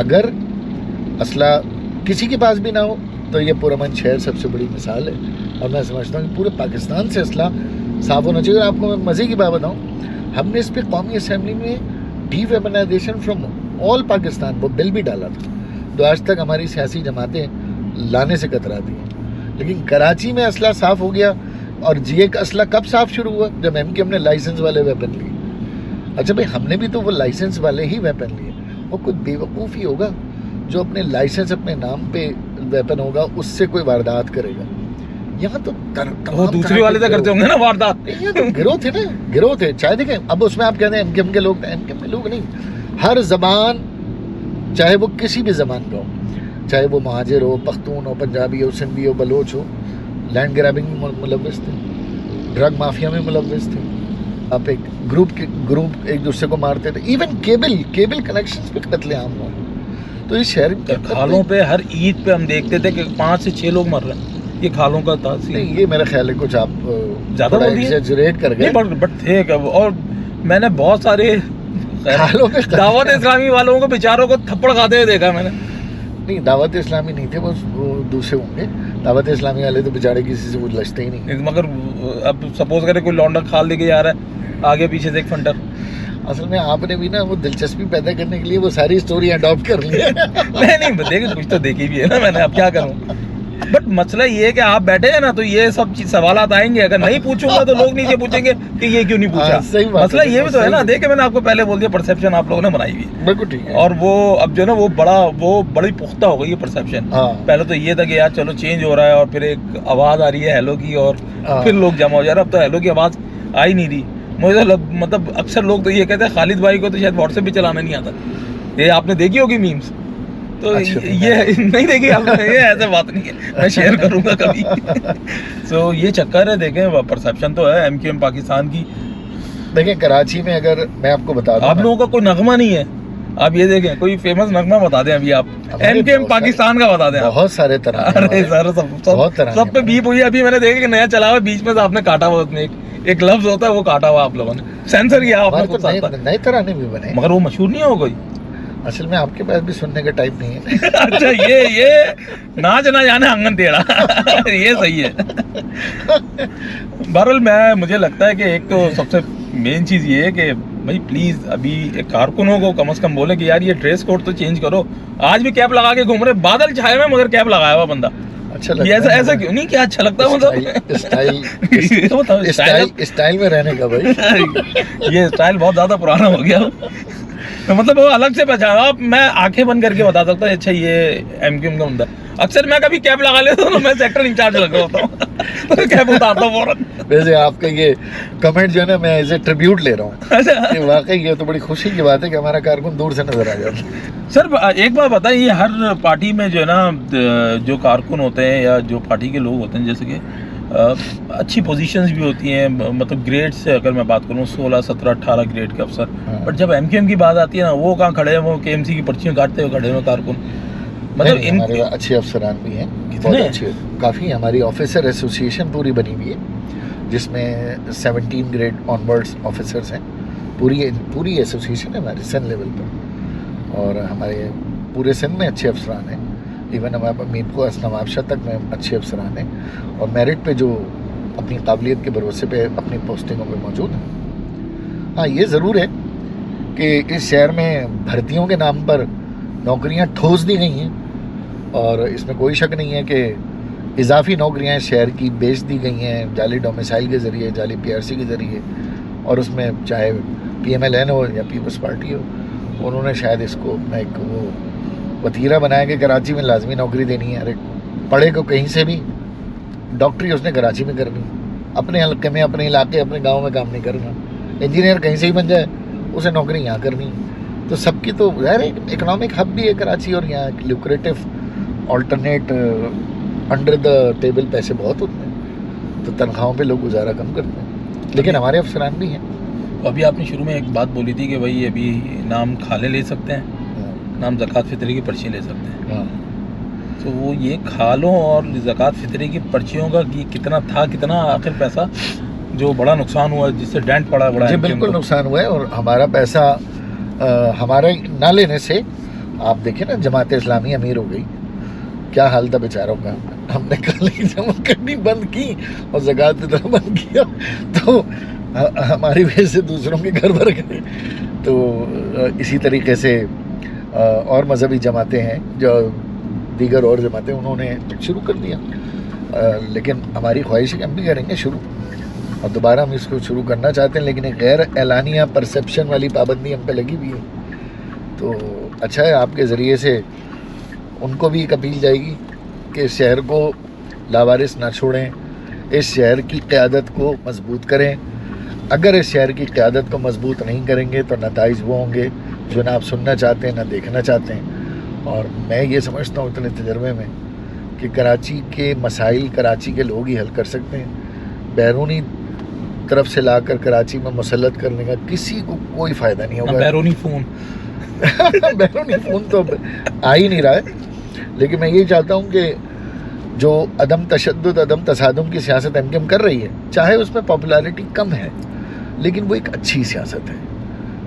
اگر اسلحہ کسی کے پاس بھی نہ ہو تو یہ پرامن شہر سب سے بڑی مثال ہے، اور میں سمجھتا ہوں کہ پورے پاکستان سے اسلحہ صاف ہونا چاہیے. اور آپ کو میں مزے کی بات بتاؤں، ہم نے اس پہ قومی اسمبلی میں D weaponisation from all Pakistan وہ بل بھی ڈالا تھا، تو آج تک ہماری سیاسی جماعتیں لانے سے کتراتی ہیں. لیکن کراچی میں اسلحہ صاف ہو گیا. اور یہ اسلحہ کب صاف شروع ہوا؟ جب ایم نے لائسنس والے ویپن لیے. اچھا بھائی، ہم نے بھی تو وہ لائسنس والے ہی ویپن لیے. وہ کوئی بیوقوف ہی ہوگا جو اپنے لائسنس اپنے نام پہ ویپن ہوگا اس سے کوئی واردات کرے گا. یہاں تو وہ دوسری والے سے کرتے ہوں گے نا واردات. گروہ تھے نا، گروہ تھے. چاہے دیکھیں اب اس میں آپ کہتے ہیں ایم کے لوگ تھے، ایم کے لوگ نہیں. ہر زبان، چاہے وہ کسی بھی زبان کا ہو، چاہے وہ مہاجر ہو، پختون ہو، پنجابی ہو، سندھی ہو، بلوچ ہو، لینڈ گرابنگ میں ملوث تھے، ڈرگ مافیا میں ملوث تھے. آپ ایک گروپ ایک دوسرے کو مارتے تھے. ایون کیبل کنیکشنز پہ قتل عام ہوا. تو اس شہر کھالوں پہ ہر عید پہ ہم دیکھتے تھے کہ 5 سے 6 لوگ مر رہے ہیں. یہ کھالوں کا تھا. نہیں، یہ میرا خیال ہے کچھ آپ زیادہ ایگزیجریٹ کر گئے. بٹ تھے. اور میں نے بہت سارے دعوت اسلامی والوں کو بیچاروں کو تھپڑ کھاتے ہوئے دیکھا میں نے. نہیں، دعوت اسلامی نہیں تھے وہ دوسرے ہوں گے. دعوت اسلامی والے تو بیچارے کسی سے وہ لچتے ہی نہیں. مگر اب سپوز کرے کوئی لونڈا کھال لے کے جا رہا ہے آگے پیچھے سے ایک فنٹر. اصل میں آپ نے بھی نا وہ دلچسپی پیدا کرنے کے لیے وہ ساری اسٹوری اڈاپٹ کر لی ہے. نہیں دیکھ کچھ تو دیکھی بھی ہے نا میں نے، اب کیا کروں. بٹ مسئلہ یہ ہے کہ آپ بیٹھے ہیں نا تو یہ سب سوالات آئیں گے. اگر نہیں پوچھوں گا تو لوگ نیچے پوچھیں گے کہ یہ کیوں نہیں پوچھا. مسئلہ یہ بھی تو ہے نا. دیکھیں میں نے آپ کو پہلے بول دیا پرسیپشن آپ لوگوں نے بنائی ہوئی ہے. بالکل ٹھیک ہے. اور وہ اب جو ہے نا وہ بڑی پختہ ہو گئی ہے پرسیپشن. پہلے تو یہ تھا کہ یار چلو چینج ہو رہا ہے اور پھر ایک آواز آ رہی ہے ہیلو کی اور پھر لوگ جمع ہو جا رہے ہیں. اب تو ہیلو کی آواز آ ہی نہیں رہی. مجھے مطلب اکثر لوگ تو یہ کہتے ہیں خالد بھائی کو تو شاید واٹس ایپ بھی چلانا نہیں آتا. یہ آپ نے دیکھی ہوگی میمز. تو یہ نہیں دیکھی آپ نے. یہ ایسے بات نہیں ہے، میں شیئر کروں گا کبھی. سو یہ چکر ہے. دیکھیں پرسیپشن تو ہے ایم کیو ایم پاکستان کی. دیکھیں کراچی میں اگر میں آپ کو بتا دوں، آپ لوگوں کا کوئی نغمہ نہیں ہے. آپ یہ دیکھیں کوئی فیمس نغمہ بتا دیں ابھی. آپ ایم کیو ایم پاکستان کا بتا دیں. بہت سارے طرح سب پہ بیپ ہوئی. ابھی میں نے دیکھا کہ نیا چلا ہوا بیچ میں سے آپ نے کاٹا ہوا. اس میں ایک لفظ ہوتا ہے وہ کاٹا ہوا آپ لوگوں نے سینسر کیا. نئے طرح بھی بنے مگر وہ مشہور نہیں ہو کوئی. اصل میں آپ کے پاس بھی سننے کا ٹائپ نہیں ہے. اچھا یہ ناچ نہ جانے آنگن ٹیڑھا. یہ صحیح ہے. بہرحال مجھے لگتا ہے کہ ایک تو سب سے مین چیز یہ ہے کہ بھائی پلیز ابھی ایک کارکنوں کو کم از کم بولے کہ یار یہ ڈریس کوڈ تو چینج کرو. آج بھی کیپ لگا کے گھوم رہے، بادل چھائے میں مگر کیپ لگایا ہوا بندہ. اچھا لگتا ہے ایسا کیوں نہیں؟ کیا اچھا لگتا ہے اسٹائل میں رہنے کا. بھائی یہ اسٹائل بہت زیادہ پرانا ہو گیا. مطلب وہ الگ سے پہچانا. میں آنکھیں بند کر کے بتا سکتا ہوں اچھا یہ ایم کیو ایم کا بندہ. اکثر میں کبھی کیپ لگا لیتا ہوں میں سیکٹر انچارج لگ رہا ہوتا ہوں کیپ اتارتا ہوں فوراً. ویسے آپ کا یہ کمنٹ جو ہے نا میں ایز اے ٹریبیوٹ لے رہا ہوں. یہ واقعی یہ تو بڑی خوشی کی بات ہے کہ ہمارا کارکن دور سے نظر آ جاتا ہے. سر ایک بات بتائیں، یہ ہر پارٹی میں جو ہے نا جو کارکن ہوتے ہیں یا جو پارٹی کے لوگ ہوتے ہیں جیسے کہ اچھی پوزیشنز بھی ہوتی ہیں. مطلب گریڈ سے اگر میں بات کروں 16 17 18 گریڈ کے افسر. بٹ جب ایم کیو ایم کی بات آتی ہے نا وہ کہاں کھڑے ہیں، وہ کے ایم سی کی پرچیاں کاٹتے ہوئے کھڑے ہوئے کارکن. مطلب ہمارے اچھے افسران بھی ہیں، بہت اچھے کافی. ہماری آفیسر ایسوسیشن پوری بنی ہوئی ہے جس میں 17 گریڈ آن ورڈس آفیسرس ہیں. پوری ایسوسیشن ہے ہماری سندھ لیول پر، اور ہمارے پورے سندھ میں اچھے افسران ہیں. ایون ہمارے میر کو نواب شاہ تک میں اچھے افسران ہیں اور میرٹ پہ جو اپنی قابلیت کے بھروسے پہ اپنی پوسٹنگوں پہ موجود ہیں. ہاں یہ ضرور ہے کہ اس شہر میں بھرتیوں کے نام پر نوکریاں ٹھوس دی گئی ہیں، اور اس میں کوئی شک نہیں ہے کہ اضافی نوکریاں شہر کی بیچ دی گئی ہیں جعلی ڈومیسائل کے ذریعے، جعلی پی آر سی کے ذریعے. اور اس میں چاہے پی ایم ایل این ہو یا پیپلز پارٹی ہو، انہوں نے شاید اس کو ایک وہ وتیرہ بنایا کہ کراچی میں لازمی نوکری دینی ہے. ارے پڑھے کو کہیں سے بھی، ڈاکٹری اس نے کراچی میں کرنی، اپنے حلقے میں اپنے علاقے اپنے گاؤں میں کام نہیں کرنا. انجینئر کہیں سے ہی بن جائے اسے نوکری یہاں کرنی. تو سب کی تو ظاہر ایک اکنامک ہب بھی ہے کراچی، اور یہاں ایک lucrative alternate under the table پیسے بہت ہوتے ہیں، تو تنخواہوں پہ لوگ گزارا کم کرتے ہیں. لیکن ہمارے افسران بھی ہیں. ابھی آپ نے شروع میں ایک بات بولی تھی کہ بھائی ابھی نام کھالے لے سکتے ہیں، نام زکوٰۃ فطری کی پرچی لے سکتے ہیں. تو وہ یہ کھالوں اور زکوٰۃ فطری کی پرچیوں کا کتنا تھا، کتنا آخر پیسہ جو بڑا نقصان ہوا جس سے ڈینٹ پڑا بڑا؟ جی بالکل نقصان ہوا ہے. اور ہمارا پیسہ ہمارے نہ لینے سے آپ دیکھیں نا جماعت اسلامی امیر ہو گئی, کیا حال تھا بیچاروں کا. ہم نے کالیں جمع کرنی بند کی اور زکوٰۃ دینا بند کیا تو ہماری وجہ سے دوسروں کے گھر بھر گئے. تو اسی طریقے سے اور مذہبی جماعتیں ہیں جو دیگر اور جماعتیں, انہوں نے شروع کر دیا. لیکن ہماری خواہش ہے کہ ہم بھی کریں گے شروع, اور دوبارہ ہم اس کو شروع کرنا چاہتے ہیں, لیکن ایک غیر اعلانیہ پرسیپشن والی پابندی ہم پہ لگی ہوئی ہے. تو اچھا ہے آپ کے ذریعے سے ان کو بھی ایک اپیل جائے گی کہ اس شہر کو لاوارث نہ چھوڑیں, اس شہر کی قیادت کو مضبوط کریں. اگر اس شہر کی قیادت کو مضبوط نہیں کریں گے تو نتائج وہ ہوں گے جو نہ آپ سننا چاہتے ہیں نہ دیکھنا چاہتے ہیں. اور میں یہ سمجھتا ہوں اتنے تجربے میں کہ کراچی کے مسائل کراچی کے لوگ ہی حل کر سکتے ہیں. بیرونی طرف سے لا کر کراچی میں مسلط کرنے کا کسی کو کوئی فائدہ نہیں ہوگا. بیرونی فون بیرونی فون تو آ ہی نہیں رہا ہے. لیکن میں یہ چاہتا ہوں کہ جو عدم تشدد عدم تصادم کی سیاست ایم کیو ایم کر رہی ہے, چاہے اس میں پاپولیرٹی کم ہے لیکن وہ ایک اچھی سیاست ہے.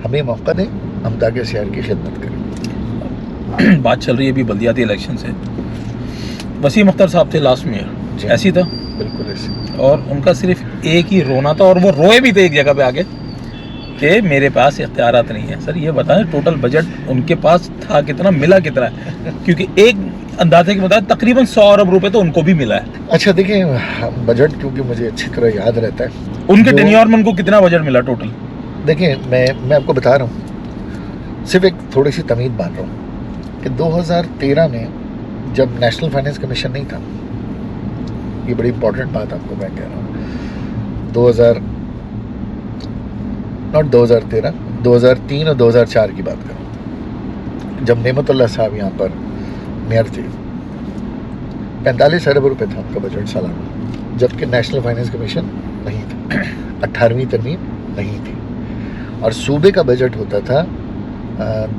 ہمیں موقع دیں, ہم تاکہ شہر کی خدمت کریں. بات چل رہی ہے ابھی بلدیاتی الیکشن سے. وسیم اختر صاحب تھے لاسٹ میئر, ایسی تھا بالکل ایسے, اور ان کا صرف ایک ہی رونا تھا, اور وہ روئے بھی تھے ایک جگہ پہ آگے کہ میرے پاس اختیارات نہیں ہیں. سر یہ بتائیں ٹوٹل بجٹ ان کے پاس تھا کتنا, ملا کتنا ہے؟ کیونکہ ایک اندازے کے مطابق تقریباً 100 ارب روپے تو ان کو بھی ملا ہے. اچھا دیکھیں, بجٹ کیونکہ مجھے اچھی طرح یاد رہتا ہے ان کے ٹینیور میں ان کو کتنا بجٹ ملا ٹوٹل. دیکھیں میں آپ کو بتا رہا ہوں, صرف ایک تھوڑی سی تمہید باندھ رہا ہوں کہ 2013 میں جب نیشنل فائنینس کمیشن نہیں تھا, یہ بڑی امپورٹنٹ بات آپ کو میں کہہ رہا ہوں, 2013 2003 اور 2004 کی بات کر رہا ہوں, جب نعمت اللہ صاحب یہاں پر میئر تھے, 45 ارب روپے تھا ان کا بجٹ سالانہ, جبکہ نیشنل فائنینس کمیشن نہیں تھا, 18ویں ترمیم نہیں تھی, اور صوبے کا بجٹ ہوتا تھا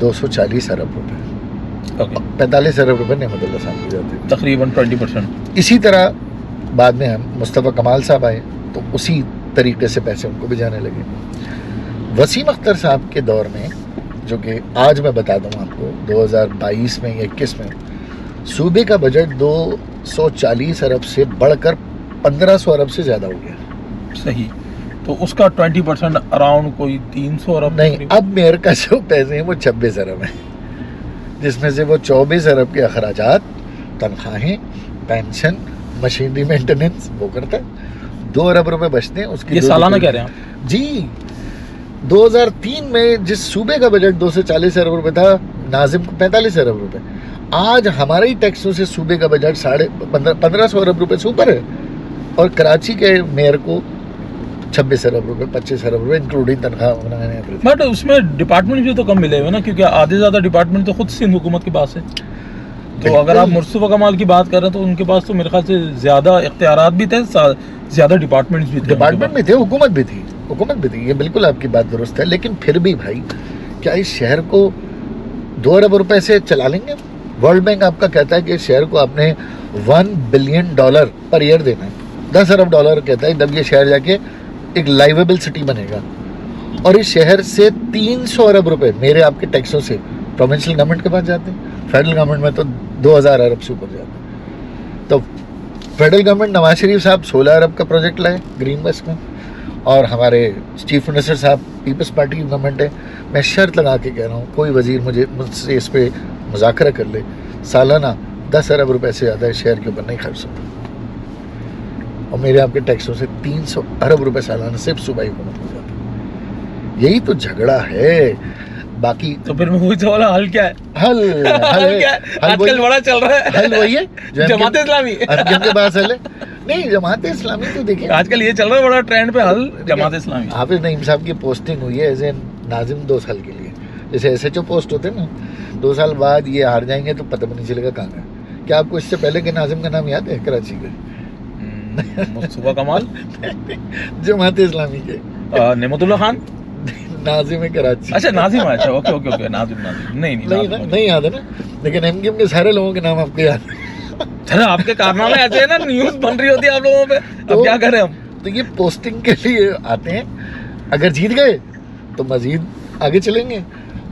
240 ارب روپے. 45 ارب روپے نعمت اللہ صاحب کو جاتے تھے, تقریباً 20%. اسی طرح بعد میں ہم مصطفیٰ کمال صاحب آئے تو اسی طریقے سے پیسے ان کو بھی جانے لگے. وسیم اختر صاحب کے دور میں, جو کہ آج میں بتا دوں آپ کو 2022 میں یا 21 میں, صوبے کا بجٹ 240 ارب سے بڑھ کر 1500 ارب سے زیادہ ہو گیا. صحیح, تو اس کا 20% اراؤنڈ کوئی 300 ارب نہیں, اب میئر کا جو پیسے ہیں وہ 26 ارب ہیں, جس میں سے وہ 24 ارب کے اخراجات, تنخواہیں, پینشن, مشینری مینٹیننس وہ کرتا ہے, 2 ارب روپے بچتے ہیں اس کی. یہ سالانہ کہہ رہے ہیں آپ؟ جی, 2003 میں جس صوبے کا بجٹ 240 ارب روپے تھا, ناظم کو 45 ارب روپے, آج ہمارے ہی ٹیکسوں سے صوبے کا بجٹ 1500 ارب روپے سے اوپر ہے, اور کراچی کے میئر کو 26 ارب روپے 25 ارب روپے انکلوڈنگ تنخواہ. بٹ اس میں ڈپارٹمنٹ بھی تو کم ملے ہوئے نا, کیونکہ آدھے زیادہ ڈپارٹمنٹ تو خود سندھ حکومت کے پاس ہے. تو اگر آپ مصطفیٰ کمال کی بات کر رہے ہیں تو ان کے پاس تو میرے خیال سے زیادہ اختیارات بھی تھے, زیادہ ڈپارٹمنٹس بھی تھے. ڈپارٹمنٹ بھی تھے, حکومت بھی تھی, یہ بالکل آپ کی بات درست ہے. لیکن پھر بھی بھائی, کیا اس شہر کو 2 ارب روپے سے چلا لیں گے؟ ورلڈ بینک آپ کا کہتا ہے کہ اس شہر کو آپ نے $1 بلین پر ایئر دینا ہے, 10 ارب ڈالر کہتا ہے جب یہ شہر جا کے ایک لائیویبل سٹی بنے گا. اور اس شہر سے 300 ارب روپے میرے آپ کے ٹیکسوں سے پروونشل گورنمنٹ کے پاس جاتے ہیں, فیڈرل گورنمنٹ میں تو 2000 ارب سے اوپر جاتے ہیں. تو فیڈرل گورنمنٹ نواز شریف صاحب 16 ارب کا پروجیکٹ لائے گرین بس میں, اور ہمارے چیف منسٹر صاحب پیپلز پارٹی کی گورنمنٹ ہے. میں شرط لگا کے کہہ رہا ہوں, کوئی وزیر مجھ سے اس پہ مذاکرہ کر لے, سالانہ 10 ارب روپے سے زیادہ اس شہر کے اوپر نہیں خرچ ہوتا, اور میرے آپ کے ٹیکسوں سے 300 ارب روپے سالانہ صرف صوبائی حکومت ہو جاتا ہے. یہی تو جھگڑا ہے. باقی تو پھر وہی تو والا حل کیا ہے؟ حل آج کل بڑا چل رہا ہے, حل وہی ہے جماعت اسلامی کے پاس حل ہے. نہیں, جماعت اسلامی تو دیکھیں آج کل یہ چل رہا ہے بڑا ٹرینڈ پہ, حل جماعت اسلامی. حافظ نعیم صاحب کی پوسٹنگ ہوئی ہے ایز اے ناظم 2 سال کے لیے, جیسے ایس ایچ او پوسٹ ہوتے ہیں نا, 2 سال بعد یہ ہار جائیں گے تو پتہ بھی نہیں چلے گا کہاں ہے. کیا آپ کو اس سے پہلے کے ناظم کا نام یاد ہے کراچی کا؟ مصطفیٰ کمال جماعت اسلامی کے نعمت اللہ خان ناظم کراچی. اچھا ناظم, اچھا اوکے ناظم نہیں یاد ہے نا, لیکن ایم کیو ایم کے سارے لوگوں کے نام آپ کو یاد ہے. آپ کے کارنامے ایسے ہیں نا, نیوز بن رہی ہوتی ہے آپ لوگوں پہ, اب کیا کریں ہم. تو یہ پوسٹنگ کے لیے آتے ہیں, اگر جیت گئے تو مزید آگے چلیں گے,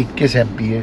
21 MPA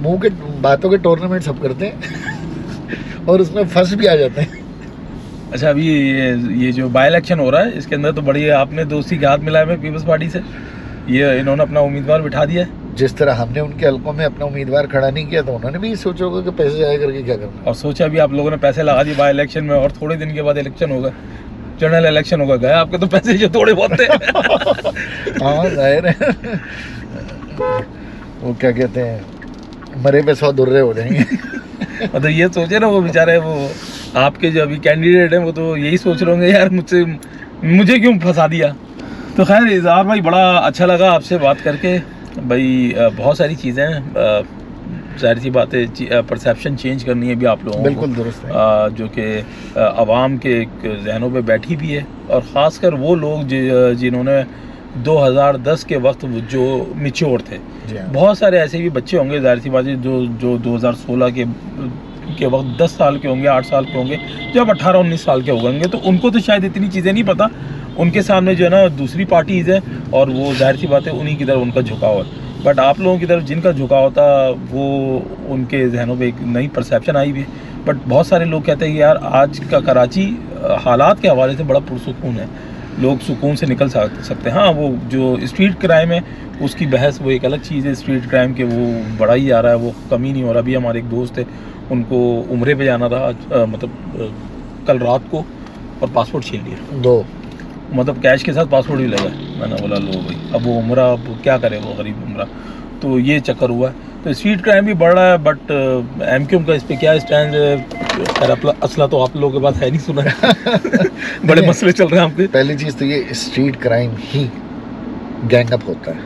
منہ کے باتوں کے ٹورنامنٹ سب کرتے ہیں اور اس میں فرسٹ بھی آ جاتے ہیں. اچھا ابھی یہ جو بائی الیکشن ہو رہا ہے اس کے اندر تو بڑی آپ نے دوستی کے ہاتھ ملایا ہے پیپلز پارٹی سے, یہ انہوں نے اپنا امیدوار بٹھا دیا ہے. جس طرح ہم نے ان کے حلقوں میں اپنا امیدوار کھڑا نہیں کیا تو انہوں نے بھی سوچا ہوگا کہ پیسے ضائع کر کے کیا کرنا. اور سوچا بھی آپ لوگوں نے پیسے لگا دیے بائی الیکشن میں اور تھوڑے دن کے بعد الیکشن ہوگا, جنرل الیکشن ہوگا, گئے آپ کے تو پیسے جو تھوڑے بہت تھے. ہاں ظاہر ہے, وہ کیا کہتے ہیں مرے پہ 100 درے ہو جائیں گے. مطلب یہ سوچے نا وہ بیچارے وہ آپ کے جو ابھی کینڈیڈیٹ ہیں وہ تو یہی سوچ رہے ہوں گے یار مجھے کیوں پھنسا دیا. تو خیر اظہار بھائی بڑا اچھا لگا آپ سے بات کر کے بھائی. بہت ساری چیزیں ہیں, ظاہر سی بات ہے پرسیپشن چینج کرنی ہے بھی آپ لوگوں کو, بالکل درست ہے, جو کہ عوام کے ایک ذہنوں پہ بیٹھی بھی ہے, اور خاص کر وہ لوگ جنہوں نے 2010 کے وقت جو میچور تھے. بہت سارے ایسے بھی بچے ہوں گے ظاہر سی بات ہے جو 2016 کے وقت 10 سال کے ہوں گے, 8 سال کے ہوں گے, جب 18-19 سال کے ہوں گے, تو ان کو تو شاید اتنی چیزیں نہیں پتہ. ان کے سامنے جو ہے نا دوسری پارٹیز ہیں اور وہ ظاہر سی بات ہے انہی کی طرف ان کا جھکاؤ ہے. بٹ آپ لوگوں کی طرف جن کا جھکاؤ ہوتا وہ ان کے ذہنوں پہ ایک نئی پرسیپشن آئی بھی ہے. بٹ بہت سارے لوگ کہتے ہیں کہ یار آج کا کراچی حالات کے حوالے سے بڑا پرسکون ہے, لوگ سکون سے نکل سکتے ہیں. ہاں وہ جو اسٹریٹ کرائم ہے اس کی بحث وہ ایک الگ چیز ہے. اسٹریٹ کرائم کے وہ بڑا ہی آ رہا ہے, وہ کم ہی نہیں ہو رہا. ابھی ہمارے ایک دوست تھے, ان کو عمرے پہ جانا تھا مطلب کل رات کو, اور پاسپورٹ چھین لیا 2, مطلب کیش کے ساتھ پاسپورٹ بھی لگا. میں نے بولا لو بھائی اب وہ عمرہ اب کیا کرے وہ غریب عمرہ. تو یہ چکر ہوا ہے. تو اسٹریٹ کرائم بھی بڑھ رہا ہے. بٹ ایم کیو ایم کا اس پہ کیا اسٹینڈ ہے, خیر اصلہ تو آپ لوگوں کے پاس ہے نہیں, سنا ہے بڑے مسئلے چل رہے ہیں آپ کے. پہلی چیز تو یہ اسٹریٹ کرائم ہی گینگ اپ ہوتا ہے,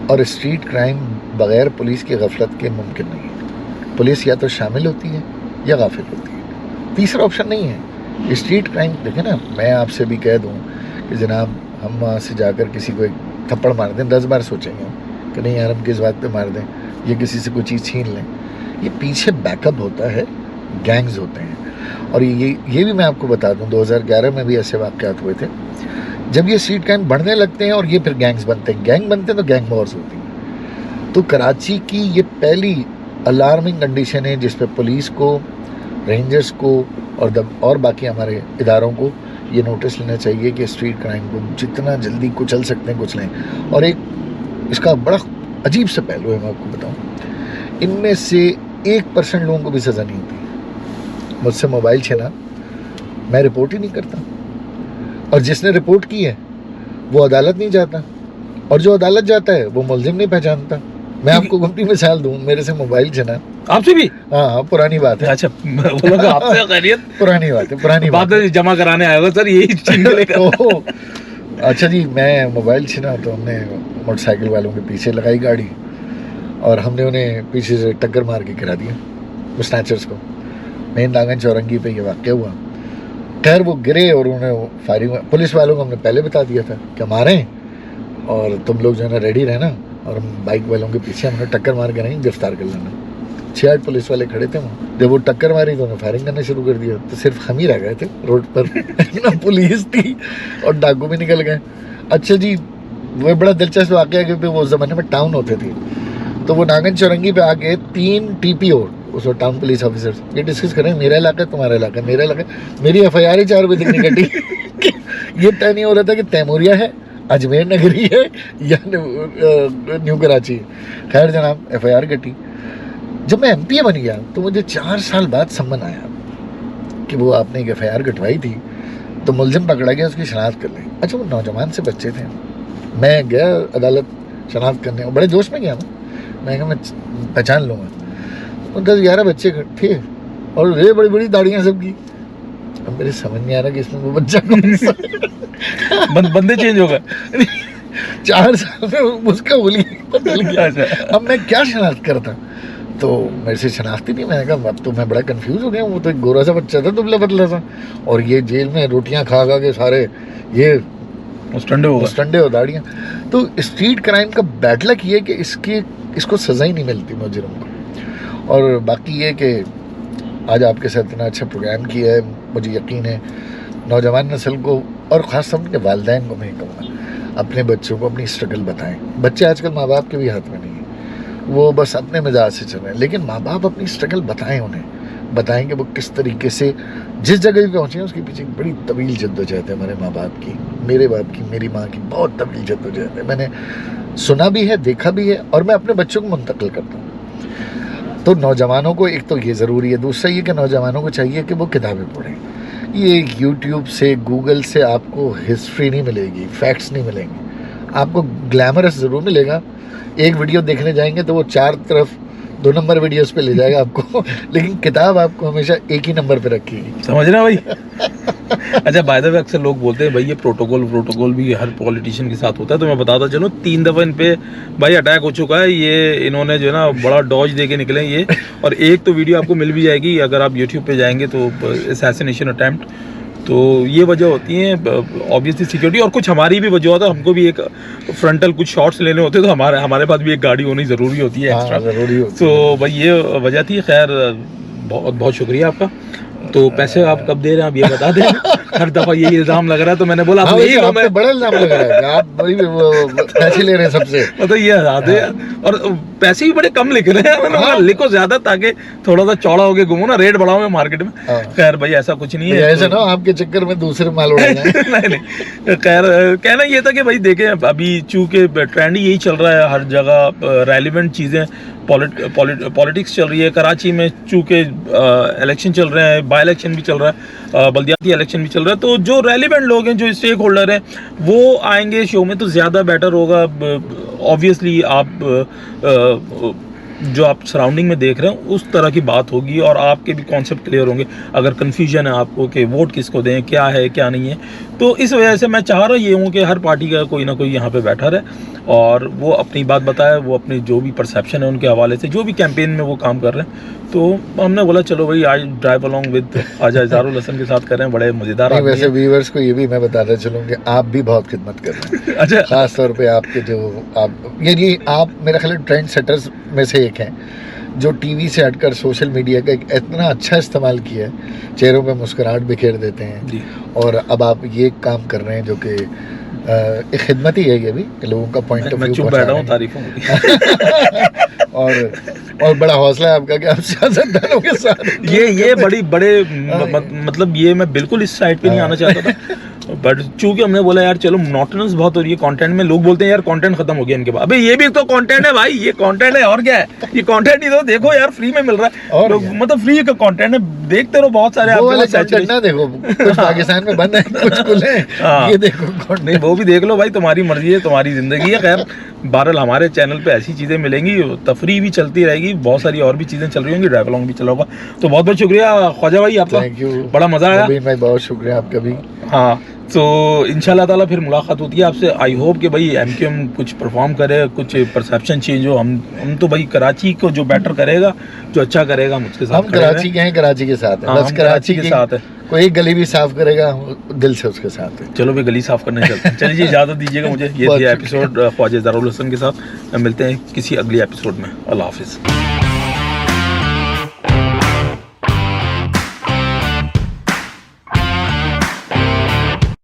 اور اسٹریٹ کرائم بغیر پولیس کی غفلت کے ممکن نہیں ہے. پولیس یا تو شامل ہوتی ہے یا غافل ہوتی ہے, تیسرا آپشن نہیں ہے. اسٹریٹ کرائم دیکھیں نا, میں آپ سے بھی کہہ دوں کہ جناب ہم وہاں سے جا کر کسی کو ایک تھپڑ مار دیں, 10 بار سوچیں گے کہ نہیں یار ہم کس بات پہ مار دیں, یا کسی سے کوئی چیز چھین لیں. یہ پیچھے بیک اپ ہوتا ہے, گینگز ہوتے ہیں. اور یہ بھی میں آپ کو بتا دوں 2011 میں بھی ایسے واقعات ہوئے تھے. جب یہ اسٹریٹ کرائم بڑھنے لگتے ہیں اور یہ پھر گینگز بنتے ہیں, گینگ بنتے ہیں تو گینگ وارز ہوتی ہیں. تو کراچی کی یہ پہلی الارمنگ کنڈیشن ہے جس پہ پولیس کو, رینجرز کو اور باقی ہمارے اداروں کو یہ نوٹس لینا چاہیے کہ اسٹریٹ کرائم کو جتنا جلدی کچل سکتے ہیں کچلیں. اور ایک اس کا بڑا عجیب سا پہلو ہے, میں آپ کو بتاؤں, ان میں سے 1% لوگوں کو بھی سزا نہیں ہوتی. مجھ سے موبائل چھینا, میں رپورٹ ہی نہیں کرتا, اور جس نے رپورٹ کی ہے وہ عدالت نہیں جاتا, اور جو عدالت جاتا ہے وہ ملزم نہیں پہچانتا. میں آپ کو گمتی مثال دوں, میرے سے موبائل چھینا, آپ سے بھی, ہاں پرانی بات ہے. اچھا آپ سے خیریت, پرانی بات ہے, پرانی بات جمع کرانے آئے گا سر یہی چھین کے لے کر. اچھا جی, میں موبائل چھینا تو ہم نے موٹر سائیکل والوں کے پیچھے لگائی گاڑی, اور ہم نے انہیں پیچھے سے ٹکر مار کے گرا دیا اسنیچرز کو. مین ناگن چورنگی پہ یہ واقعہ ہوا. خیر وہ گرے اور انہیں فائرنگ, پولیس والوں کو ہم نے پہلے بتا دیا تھا کہ ہمارے ہیں اور تم لوگ جو ہے نا ریڈی رہنا, اور ہم بائک والوں کے پیچھے ہم نے ٹکر مار کے نہیں گرفتار کر لینا. 6-8 پولیس والے کھڑے تھے وہاں. جب وہ ٹکر ماری تو انہیں فائرنگ کرنا شروع کر دیا, تو صرف ہم ہی رہ گئے تھے روڈ پر, نہ پولیس تھی اور ڈاکو بھی نکل گئے. اچھا جی, وہ بڑا دلچسپ واقعہ کہ وہ زمانے میں ٹاؤن ہوتے تھے, تو وہ ناگن چورنگی پہ آ کے 3 TPO اس وقت ٹاؤن پولیس آفیسرز یہ ڈسکس کریں, میرا علاقہ تمہارا علاقہ, میرا علاقہ. میری FIR ہی 4 بجے تک نہیں کٹی. یہ طے نہیں ہو رہا تھا کہ تیموریہ ہے, اجمیر نگری ہے یا نیو کراچی. خیر جناب FIR کٹی. جب میں MPA بن گیا تو مجھے 4 سال بعد سمن آیا کہ وہ آپ نے ایک FIR کٹوائی تھی تو ملزم پکڑا گیا, اس کی شناخت کر لیں. اچھا وہ نوجوان سے بچے تھے, میں گیا عدالت شناخت کرنے, بڑے جوش میں گیا میں کہا میں پہچان لوں گا. 10-11 بچے تھے اور یہ بڑی بڑی داڑیاں سب کی. اب میرے سمجھ نہیں آ رہا کہ اس میں وہ بچہ کون سا, بندے چینج ہو گئے 4 سال میں اس کا بولی بدل گیا. اب میں کیا شناخت کرتا, تو میرے سے شناخت ہی نہیں. میں نے کہا اب تو میں بڑا کنفیوز ہو گیا. وہ تو ایک گورا سا بچہ تھا, دبلا پتلا سا, اور یہ جیل میں روٹیاں کھا کے سارے یہ مسٹنڈے ہو داڑیاں. تو اسٹریٹ کرائم کا بیڈ لک یہ کہ اس کو سزا ہی نہیں ملتی مجرم کو. اور باقی یہ کہ آج آپ کے ساتھ اتنا اچھا پروگرام کیا ہے, مجھے یقین ہے نوجوان نسل کو اور خاص طور کے والدین کو میں کہوں گا اپنے بچوں کو اپنی اسٹرگل بتائیں. بچے آج کل ماں باپ کے بھی ہاتھ میں نہیں ہیں, وہ بس اپنے مزاج سے چل رہے ہیں. لیکن ماں باپ اپنی اسٹرگل بتائیں انہیں, بتائیں کہ وہ کس طریقے سے جس جگہ بھی پہنچے ہیں اس کے پیچھے ایک بڑی طویل جدوجہد ہے ہمارے ماں باپ کی, میرے باپ کی, میری ماں کی, بہت طویل جدوجہد ہے. میں نے سنا بھی ہے, دیکھا بھی ہے, اور میں اپنے بچوں کو منتقل کرتا ہوں. تو نوجوانوں کو ایک تو یہ ضروری ہے, دوسرا یہ کہ نوجوانوں کو چاہیے کہ وہ کتابیں پڑھیں. یہ یوٹیوب سے, گوگل سے آپ کو ہسٹری نہیں ملے گی, فیکٹس نہیں ملیں گے. آپ کو گلیمرس ضرور ملے گا, ایک ویڈیو دیکھنے جائیں گے تو وہ 4 طرف 2 نمبر ویڈیوز پہ لے جائے گا آپ کو, لیکن کتاب آپ کو ہمیشہ ایک ہی نمبر پہ رکھے گی. سمجھ رہے ہیں بھائی. اچھا بائی دا وے اکثر لوگ بولتے ہیں بھائی یہ پروٹوکول بھی ہر پولیٹیشین کے ساتھ ہوتا ہے. تو میں بتاتا چلوں 3 دفعہ ان پہ بھائی اٹیک ہو چکا ہے. یہ انہوں نے جو ہے نا بڑا ڈاج دے کے نکلے یہ, اور ایک تو ویڈیو آپ کو مل بھی جائے گی اگر آپ یوٹیوب پہ جائیں گے تو, اسیسینیشن اٹیمپٹ. تو یہ وجہ ہوتی ہیں آبویسلی سیکورٹی, اور کچھ ہماری بھی وجہ ہوتا ہے. ہم کو بھی ایک فرنٹل کچھ شاٹس لینے ہوتے ہیں تو ہمارے پاس بھی ایک گاڑی ہونی ضروری ہوتی ہے ایکسٹرا, ضروری ہوتی ہے. تو بھائی یہ وجہ تھی. خیر بہت بہت شکریہ آپ کا. تو پیسے آپ کب دے رہے ہیں آپ یہ بتا دیں. ہر دفعہ یہی الزام لگ رہا ہے تو میں نے بولا بڑا الزام لگ رہا ہے آپ پیسے لے رہے ہیں سب سے, مطلب یہ حالات ہے. اور پیسے بھی بڑے کم لکھ رہے ہیں. میں نے بولا لکھو زیادہ تاکہ تھوڑا سا چوڑا ہو کے گھومو نا, ریٹ بڑھاؤ میں مارکیٹ میں. خیر بھائی ایسا کچھ نہیں ہے, ایسا نہ آپ کے چکر میں دوسرے مال اڑا جائیں. نہیں. خیر کہنا یہ تھا کہ بھائی دیکھیں ابھی چونکہ ٹرینڈ یہی چل رہا ہے, ہر جگہ ریلیونٹ چیزیں, پالیٹکس چل رہی ہے. کراچی میں چونکہ الیکشن چل رہے ہیں, بائی الیکشن بھی چل رہا ہے, بلدیاتی الیکشن بھی چل رہا ہے, تو جو ریلیونٹ لوگ ہیں, جو اسٹیک ہولڈر ہیں, وہ آئیں گے شو میں تو زیادہ بیٹر ہوگا. آبویسلی آپ جو آپ سراؤنڈنگ میں دیکھ رہے ہیں اس طرح کی بات ہوگی, اور آپ کے بھی کانسیپٹ کلیئر ہوں گے. اگر کنفیوژن ہے آپ کو کہ ووٹ کس کو دیں, کیا ہے کیا نہیں ہے, تو اس وجہ سے میں چاہ رہا یہ ہوں کہ ہر پارٹی کا کوئی نہ کوئی یہاں پہ بیٹھا رہے اور وہ اپنی بات بتائے, وہ اپنی جو بھی پرسیپشن ہے ان کے حوالے سے, جو بھی کیمپین میں وہ کام کر رہے ہیں. تو ہم نے بولا چلو بھائی آج ڈرائیو الانگ ود خواجہ اظہار الحسن کے ساتھ کریں, بڑے مزیدار. ویسے ویورز کو یہ بھی میں بتاتا چلوں کہ آپ بھی بہت خدمت کر رہے ہیں. اچھا, خاص طور پہ آپ کے جو یعنی آپ میرا خیال ٹرینڈ سیٹرز میں سے ایک ہیں جو ٹی وی سے ہٹ کر سوشل میڈیا کا ایک اتنا اچھا استعمال کیا ہے, چہروں پہ مسکراہٹ بکھیر دیتے ہیں. اور اب آپ یہ کام کر رہے ہیں جو کہ ایک خدمت ہی ہے یہ بھی, کہ لوگوں کا پوائنٹ آف ویو بیٹھا ہوں تعریفوں اور بڑا حوصلہ ہے آپ کا کہ آپ سیاستدانوں کے ساتھ یہ بڑے مطلب یہ میں بالکل اس سائڈ پہ نہیں آنا چاہتا تھا, بٹ چونکہ ہم نے بولا یار چلو مونوٹنس بہت ہو رہی ہے کانٹینٹ میں. لوگ بولتے ہیں یار کانٹینٹ ختم ہو گیا ان کے پاس. ابے یہ بھی تو کانٹینٹ ہے بھائی, یہ کانٹینٹ ہے اور کیا ہے, یہ کانٹینٹ ہی تو دیکھو یار فری میں مل رہا ہے. مطلب فری کا کانٹینٹ ہے, دیکھتے رہو بہت سارے. نہ دیکھو کچھ پاکستان میں بند ہے, کچھ کھلے ہیں, یہ دیکھو. نہیں وہ بھی دیکھ لو بھائی, تمہاری مرضی ہے, تمہاری زندگی ہے. خیر بہرحال ہمارے چینل پہ ایسی چیزیں ملیں گی, تفریح بھی چلتی رہے گی, بہت ساری اور بھی چیزیں چل رہی ہوں گی, ڈرائیو الانگ بھی چلا ہوگا. تو بہت بہت شکریہ خواجہ بھائی آپ کا, بڑا مزہ آیا بھائی. بہت شکریہ آپ کا بھی. ہاں تو انشاءاللہ تعالیٰ پھر ملاقات ہوتی ہے آپ سے. آئی ہوپ کہ بھائی ایم کیو ایم کچھ پرفارم کرے, کچھ پرسیپشن چینج ہو. ہم تو بھائی کراچی کو جو بیٹر کرے گا, جو اچھا کرے گا, مجھ کے ساتھ. ہم کراچی کے ہیں, کراچی کے ساتھ ہیں, بس کراچی کے ساتھ ہے. کوئی ایک گلی بھی صاف کرے گا دل سے اس کے ساتھ ہے. چلو بھی گلی صاف کرنے چلتے ہیں. چلیے جی اجازت دیجیے گا مجھے. یہ تھا ایپیسوڈ خواجہ اظہار الحسن کے ساتھ. ملتے ہیں کسی اگلی ایپیسوڈ میں. اللہ حافظ.